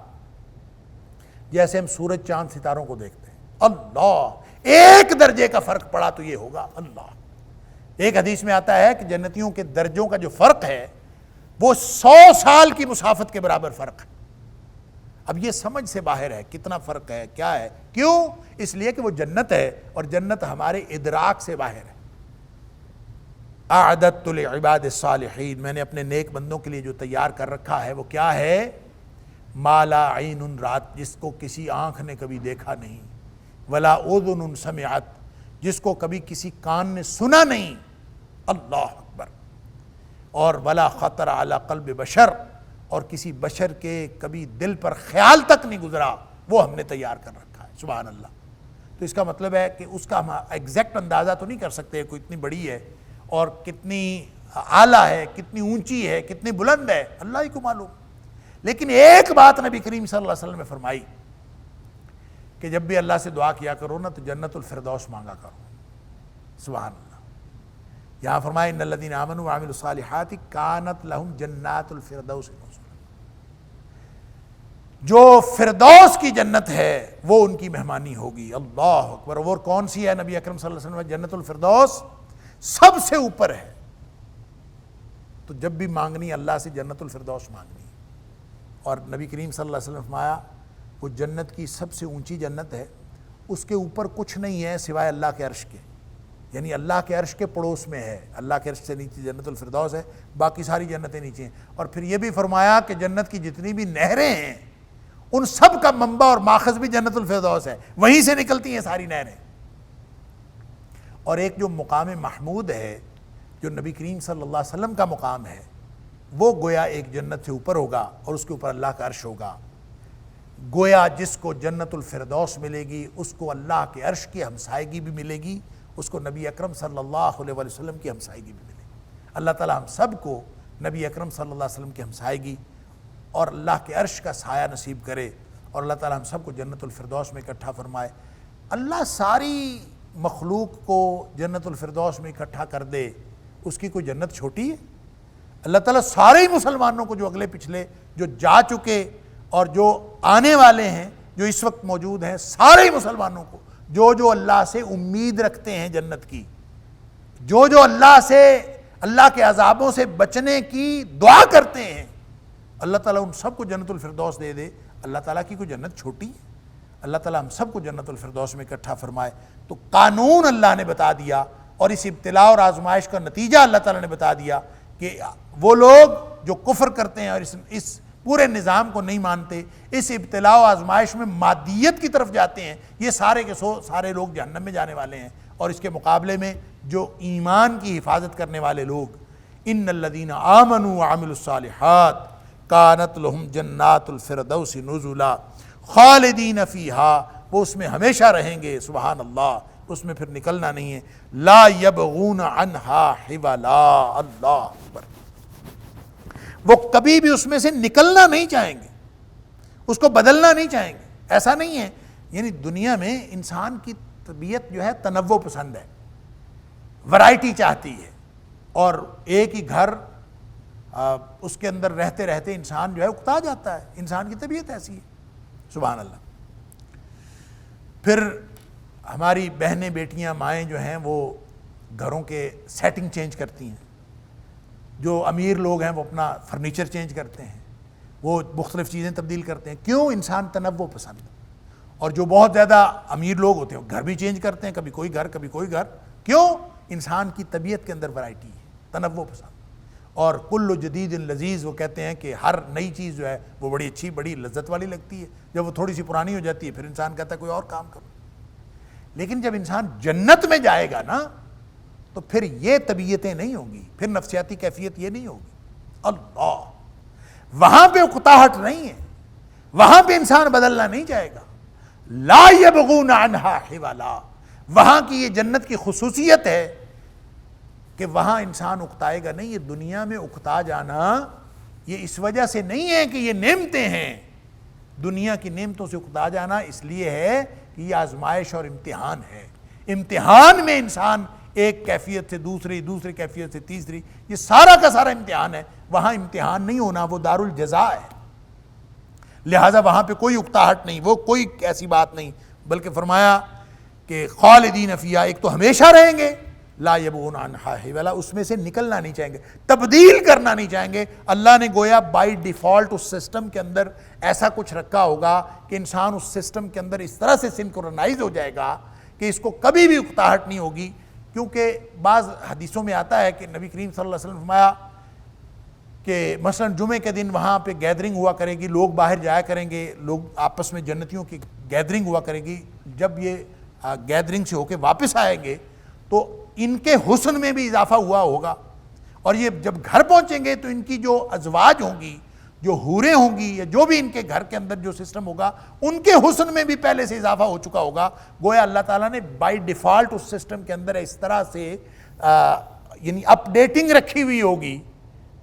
Speaker 1: جیسے ہم سورج چاند ستاروں کو دیکھتے ہیں۔ اللہ، ایک درجے کا فرق پڑا تو یہ ہوگا۔ اللہ، ایک حدیث میں آتا ہے کہ جنتیوں کے درجوں کا جو فرق ہے وہ 100 سال کی مسافت کے برابر فرق ہے۔ اب یہ سمجھ سے باہر ہے کتنا فرق ہے، کیا ہے، کیوں؟ اس لیے کہ وہ جنت ہے اور جنت ہمارے ادراک سے باہر ہے۔ اعددت لعباد الصالحین، میں نے اپنے نیک بندوں کے لیے جو تیار کر رکھا ہے وہ کیا ہے؟ ما لا عین رات، جس کو کسی آنکھ نے کبھی دیکھا نہیں، ولا اذن سمعت، جس کو کبھی کسی کان نے سنا نہیں، اللہ اکبر، اور ولا خطر علی قلب بشر، اور کسی بشر کے کبھی دل پر خیال تک نہیں گزرا، وہ ہم نے تیار کر رکھا ہے، سبحان اللہ۔ تو اس کا مطلب ہے کہ اس کا ہم ایگزیکٹ اندازہ تو نہیں کر سکتے کوئی اتنی بڑی ہے اور کتنی اعلیٰ ہے، کتنی اونچی ہے، کتنی بلند ہے، اللہ ہی کو معلوم۔ لیکن ایک بات نبی کریم صلی اللہ علیہ وسلم نے فرمائی کہ جب بھی اللہ سے دعا کیا کرو نا تو جنت الفردوس مانگا کرو، سبحان اللہ۔ یہاں فرمایا ان الذین آمنوا وعملوا الصالحات کانت لہم جنات الفردوس نزلا، جو فردوس کی جنت ہے وہ ان کی مہمانی ہوگی، اللہ اکبر۔ اور کون سی ہے؟ نبی اکرم صلی اللہ علیہ وسلم، جنت الفردوس سب سے اوپر ہے۔ تو جب بھی مانگنی اللہ سے جنت الفردوس مانگنی، اور نبی کریم صلی اللہ علیہ وسلم فرمایا وہ جنت کی سب سے اونچی جنت ہے، اس کے اوپر کچھ نہیں ہے سوائے اللہ کے عرش کے، یعنی اللہ کے عرش کے پڑوس میں ہے، اللہ کے عرش سے نیچے جنت الفردوس ہے، باقی ساری جنتیں نیچے ہیں۔ اور پھر یہ بھی فرمایا کہ جنت کی جتنی بھی نہریں ہیں ان سب کا منبع اور ماخذ بھی جنت الفردوس ہے، وہیں سے نکلتی ہیں ساری نہریں۔ اور ایک جو مقام محمود ہے جو نبی کریم صلی اللہ علیہ وسلم کا مقام ہے، وہ گویا ایک جنت سے اوپر ہوگا اور اس کے اوپر اللہ کا عرش ہوگا۔ گویا جس کو جنت الفردوس ملے گی اس کو اللہ کے عرش کی ہمسائیگی بھی ملے گی، اس کو نبی اکرم صلی اللہ علیہ وسلم کی ہمسائیگی بھی ملے گی۔ اللہ تعالی ہم سب کو نبی اکرم صلی اللہ علیہ وسلم کی ہمسائیگی اور اللہ کے عرش کا سایہ نصیب کرے، اور اللہ تعالی ہم سب کو جنت الفردوس میں اکٹھا فرمائے۔ اللہ ساری مخلوق کو جنت الفردوس میں اکٹھا کر دے، اس کی کوئی جنت چھوٹی ہے؟ اللہ تعالیٰ سارے ہی مسلمانوں کو، جو اگلے پچھلے، جو جا چکے اور جو آنے والے ہیں، جو اس وقت موجود ہیں، سارے ہی مسلمانوں کو، جو اللہ سے امید رکھتے ہیں جنت کی، جو اللہ سے، اللہ کے عذابوں سے بچنے کی دعا کرتے ہیں، اللہ تعالیٰ ان سب کو جنت الفردوس دے دے۔ اللہ تعالیٰ کی کوئی جنت چھوٹی ہے؟ اللہ تعالیٰ ہم سب کو جنت الفردوس میں اکٹھا فرمائے۔ تو قانون اللہ نے بتا دیا، اور اس ابتلاء اور آزمائش کا نتیجہ اللہ تعالیٰ نے بتا دیا کہ وہ لوگ جو کفر کرتے ہیں اور اس پورے نظام کو نہیں مانتے، اس ابتلاء و آزمائش میں مادیت کی طرف جاتے ہیں، یہ سارے کے سارے لوگ جہنم میں جانے والے ہیں۔ اور اس کے مقابلے میں جو ایمان کی حفاظت کرنے والے لوگ، ان الذین آمنوا وعملوا الصالحات کانت لہم جنات الفردوس نزلا خالدین فیہا، وہ اس میں ہمیشہ رہیں گے، سبحان اللہ، اس میں پھر نکلنا نہیں ہے۔ لا یبغون عنہا حولا، اللہ اکبر، وہ کبھی بھی اس میں سے نکلنا نہیں چاہیں گے، اس کو بدلنا نہیں چاہیں گے۔ ایسا نہیں ہے، یعنی دنیا میں انسان کی طبیعت جو ہے تنوع پسند ہے، ورائٹی چاہتی ہے، اور ایک ہی گھر اس کے اندر رہتے رہتے انسان جو ہے اکتا جاتا ہے، انسان کی طبیعت ایسی ہے، سبحان اللہ۔ پھر ہماری بہنیں، بیٹیاں، مائیں جو ہیں وہ گھروں کے سیٹنگ چینج کرتی ہیں، جو امیر لوگ ہیں وہ اپنا فرنیچر چینج کرتے ہیں، وہ مختلف چیزیں تبدیل کرتے ہیں۔ کیوں؟ انسان تنوع پسند ہے۔ اور جو بہت زیادہ امیر لوگ ہوتے ہیں وہ گھر بھی چینج کرتے ہیں، کبھی کوئی گھر کبھی کوئی گھر۔ کیوں؟ انسان کی طبیعت کے اندر ورائٹی ہے، تنوع پسند۔ اور کل جدید لذیذ، وہ کہتے ہیں کہ ہر نئی چیز جو ہے وہ بڑی اچھی، بڑی لذت والی لگتی ہے، جب وہ تھوڑی سی پرانی ہو جاتی ہے پھر انسان کہتا ہے کوئی اور کام کرو۔ لیکن جب انسان جنت میں جائے گا نا تو پھر یہ طبیعتیں نہیں ہوں گی، پھر نفسیاتی کیفیت یہ نہیں ہوگی، اللہ، وہاں پہ اکتاہٹ نہیں ہے، وہاں پہ انسان بدلنا نہیں چاہے گا۔ لا یبغون عنہا حولا، وہاں کی یہ جنت کی خصوصیت ہے کہ وہاں انسان اکتائے گا نہیں۔ یہ دنیا میں اکتا جانا یہ اس وجہ سے نہیں ہے کہ یہ نعمتیں ہیں، دنیا کی نعمتوں سے اکتا جانا اس لیے ہے کہ یہ آزمائش اور امتحان ہے۔ امتحان میں انسان ایک کیفیت سے دوسری، دوسری کیفیت سے تیسری، یہ سارا کا سارا امتحان ہے۔ وہاں امتحان نہیں ہونا، وہ دار الجزاء ہے، لہٰذا وہاں پہ کوئی اکتاہٹ نہیں، وہ کوئی ایسی بات نہیں، بلکہ فرمایا کہ خالدین فیہا، ایک تو ہمیشہ رہیں گے، لا یبغون عنہا حولا، اس میں سے نکلنا نہیں چاہیں گے، تبدیل کرنا نہیں چاہیں گے۔ اللہ نے گویا بائی ڈیفالٹ اس سسٹم کے اندر ایسا کچھ رکھا ہوگا کہ انسان اس سسٹم کے اندر اس طرح سے سنکرونائز ہو جائے گا کہ اس کو کبھی بھی اکتاہٹ نہیں ہوگی۔ کیونکہ بعض حدیثوں میں آتا ہے کہ نبی کریم صلی اللہ علیہ وسلم فرمایا کہ مثلا جمعے کے دن وہاں پہ گیدرنگ ہوا کرے گی، لوگ باہر جایا کریں گے، لوگ آپس میں جنتیوں کی گیدرنگ ہوا کرے گی۔ جب یہ گیدرنگ سے ہو کے واپس آئیں گے تو ان کے حسن میں بھی اضافہ ہوا ہوگا، اور یہ جب گھر پہنچیں گے تو ان کی جو ازواج ہوں گی، جو حوریں ہوں گی، یا جو بھی ان کے گھر کے اندر جو سسٹم ہوگا، ان کے حسن میں بھی پہلے سے اضافہ ہو چکا ہوگا۔ گویا اللہ تعالیٰ نے بائی ڈیفالٹ اس سسٹم کے اندر اس طرح سے یعنی اپ ڈیٹنگ رکھی ہوئی ہوگی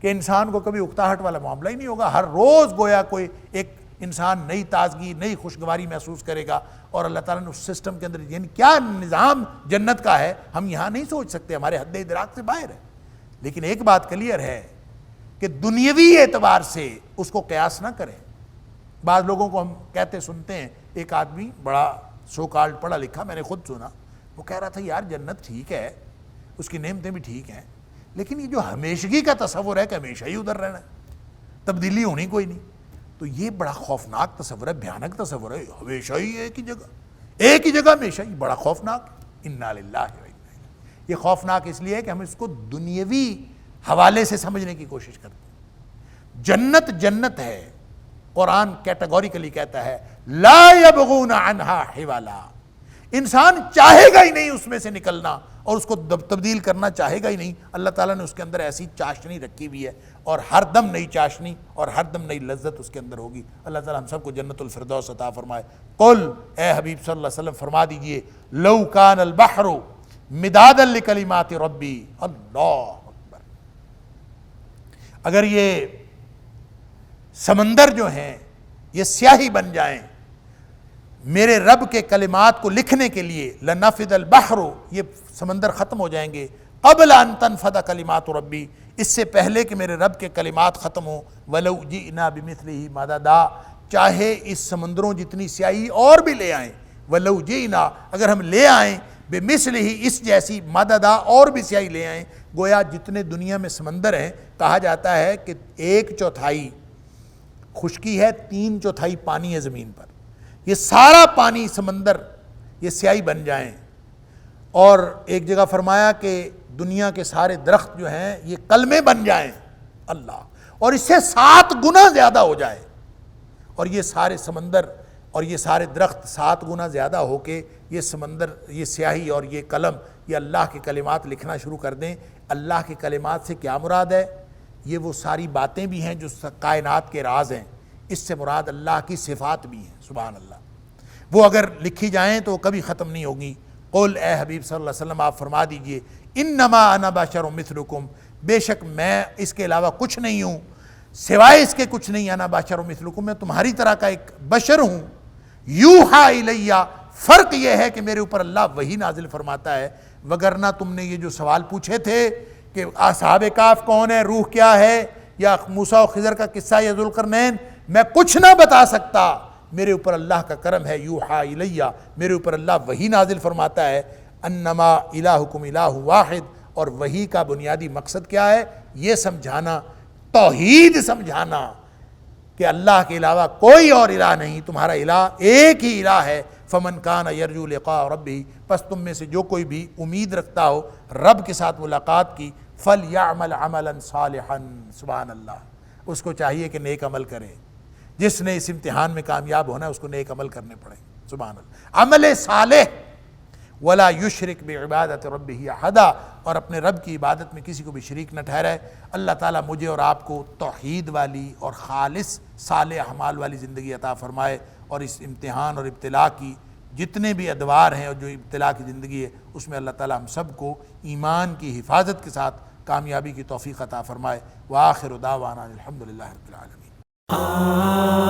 Speaker 1: کہ انسان کو کبھی اکتاہٹ والا معاملہ ہی نہیں ہوگا۔ ہر روز گویا کوئی ایک انسان نئی تازگی، نئی خوشگواری محسوس کرے گا، اور اللہ تعالیٰ نے اس سسٹم کے اندر یعنی کیا نظام جنت کا ہے ہم یہاں نہیں سوچ سکتے، ہمارے حد ادراک سے باہر ہے۔ لیکن ایک بات کلیئر ہے کہ دنیاوی اعتبار سے اس کو قیاس نہ کریں۔ بعض لوگوں کو ہم کہتے سنتے ہیں، ایک آدمی بڑا سو کالڈ پڑھا لکھا، میں نے خود سنا، وہ کہہ رہا تھا یار جنت ٹھیک ہے، اس کی نعمتیں بھی ٹھیک ہیں، لیکن یہ جو ہمیشگی کا تصور ہے کہ ہمیشہ ہی ادھر رہنا ہے، تبدیلی ہونی کوئی نہیں، تو یہ بڑا خوفناک تصور ہے، بھیانک تصور ہے۔ ہمیشہ ہی ایک ہی جگہ ہمیشہ ہی، بڑا خوفناک۔ انا للہ و انا الیہ۔ یہ خوفناک اس لیے کہ ہم اس کو دنیاوی حوالے سے سمجھنے کی کوشش کرتے ہیں۔ جنت جنت ہے، قرآن کیٹیگوریکلی کہتا ہے لا یبغون عنہا حوالا، انسان چاہے گا ہی نہیں اس میں سے نکلنا، اور اس کو تبدیل کرنا چاہے گا ہی نہیں۔ اللہ تعالیٰ نے اس کے اندر ایسی چاشنی رکھی ہوئی ہے، اور ہر دم نئی چاشنی اور ہر دم نئی لذت اس کے اندر ہوگی۔ اللہ تعالیٰ ہم سب کو جنت الفردوس عطا فرمائے۔ قل، اے حبیب صلی اللہ علیہ وسلم فرما دیجئے، لو کان البحر مدادا لکلمات ربی، اللہ اکبر، اگر یہ سمندر جو ہیں یہ سیاہی بن جائیں میرے رب کے کلمات کو لکھنے کے لیے، لنفد البحر، یہ سمندر ختم ہو جائیں گے، قبل ان تنفد کلمات ربی، اس سے پہلے کہ میرے رب کے کلمات ختم ہوں، ولو جئنا بمثلہ مددا، چاہے اس سمندروں جتنی سیاہی اور بھی لے آئیں، ولو جئنا، اگر ہم لے آئیں، بمثلہ، اس جیسی، مددا، اور بھی سیاہی لے آئیں۔ گویا جتنے دنیا میں سمندر ہیں، کہا جاتا ہے کہ 1/4 خشکی ہے، 3/4 پانی ہے زمین پر، یہ سارا پانی سمندر یہ سیاہی بن جائیں، اور ایک جگہ فرمایا کہ دنیا کے سارے درخت جو ہیں یہ کلمے بن جائیں، اللہ، اور اس سے 7 گنا زیادہ ہو جائے، اور یہ سارے سمندر اور یہ سارے درخت 7 گنا زیادہ ہو کے یہ سمندر، یہ سیاہی اور یہ قلم، یہ اللہ کے کلمات لکھنا شروع کر دیں۔ اللہ کے کلمات سے کیا مراد ہے؟ یہ وہ ساری باتیں بھی ہیں جو کائنات کے راز ہیں، اس سے مراد اللہ کی صفات بھی ہیں، سبحان اللہ، وہ اگر لکھی جائیں تو کبھی ختم نہیں ہوگی۔ قل، اے حبیب صلی اللہ علیہ وسلم آپ فرما دیجئے، انما انا بشر مثلکم، بے شک میں اس کے علاوہ کچھ نہیں ہوں، سوائے اس کے کچھ نہیں، انا بشر مثلکم، میں تمہاری طرح کا ایک بشر ہوں، یوحا الیہ، فرق یہ ہے کہ میرے اوپر اللہ وحی نازل فرماتا ہے، وگرنہ تم نے یہ جو سوال پوچھے تھے کہ اصحاب کہف کون ہے، روح کیا ہے، یا موسیٰ و خضر کا قصہ، یا ذوالقرنین، میں کچھ نہ بتا سکتا، میرے اوپر اللہ کا کرم ہے، یوحا الیہ، میرے اوپر اللہ وحی نازل فرماتا ہے، انما الہکم الہ واحد، اور وحی کا بنیادی مقصد کیا ہے؟ یہ سمجھانا، توحید سمجھانا کہ اللہ کے علاوہ کوئی اور الہ نہیں، تمہارا الہ ایک ہی الہ ہے۔ فمن کان یرجو لقاء ربہ، پس تم میں سے جو کوئی بھی امید رکھتا ہو رب کے ساتھ ملاقات کی، فلیعمل عملا صالحا، سبحان اللہ، اس کو چاہیے کہ نیک عمل کرے، جس نے اس امتحان میں کامیاب ہونا ہے اس کو نیک عمل کرنے پڑے، سبحان اللہ، عمل صالح، ولا یشرک بعبادت ربہ احدا، اور اپنے رب کی عبادت میں کسی کو بھی شریک نہ ٹھہرائے۔ اللہ تعالیٰ مجھے اور آپ کو توحید والی اور خالص صالح اعمال والی زندگی عطا فرمائے، اور اس امتحان اور ابتلا کی جتنے بھی ادوار ہیں اور جو ابتلا کی زندگی ہے اس میں اللہ تعالیٰ ہم سب کو ایمان کی حفاظت کے ساتھ کامیابی کی توفیق عطا فرمائے۔ وآخر دعوانا الحمدللہ رب العالمین۔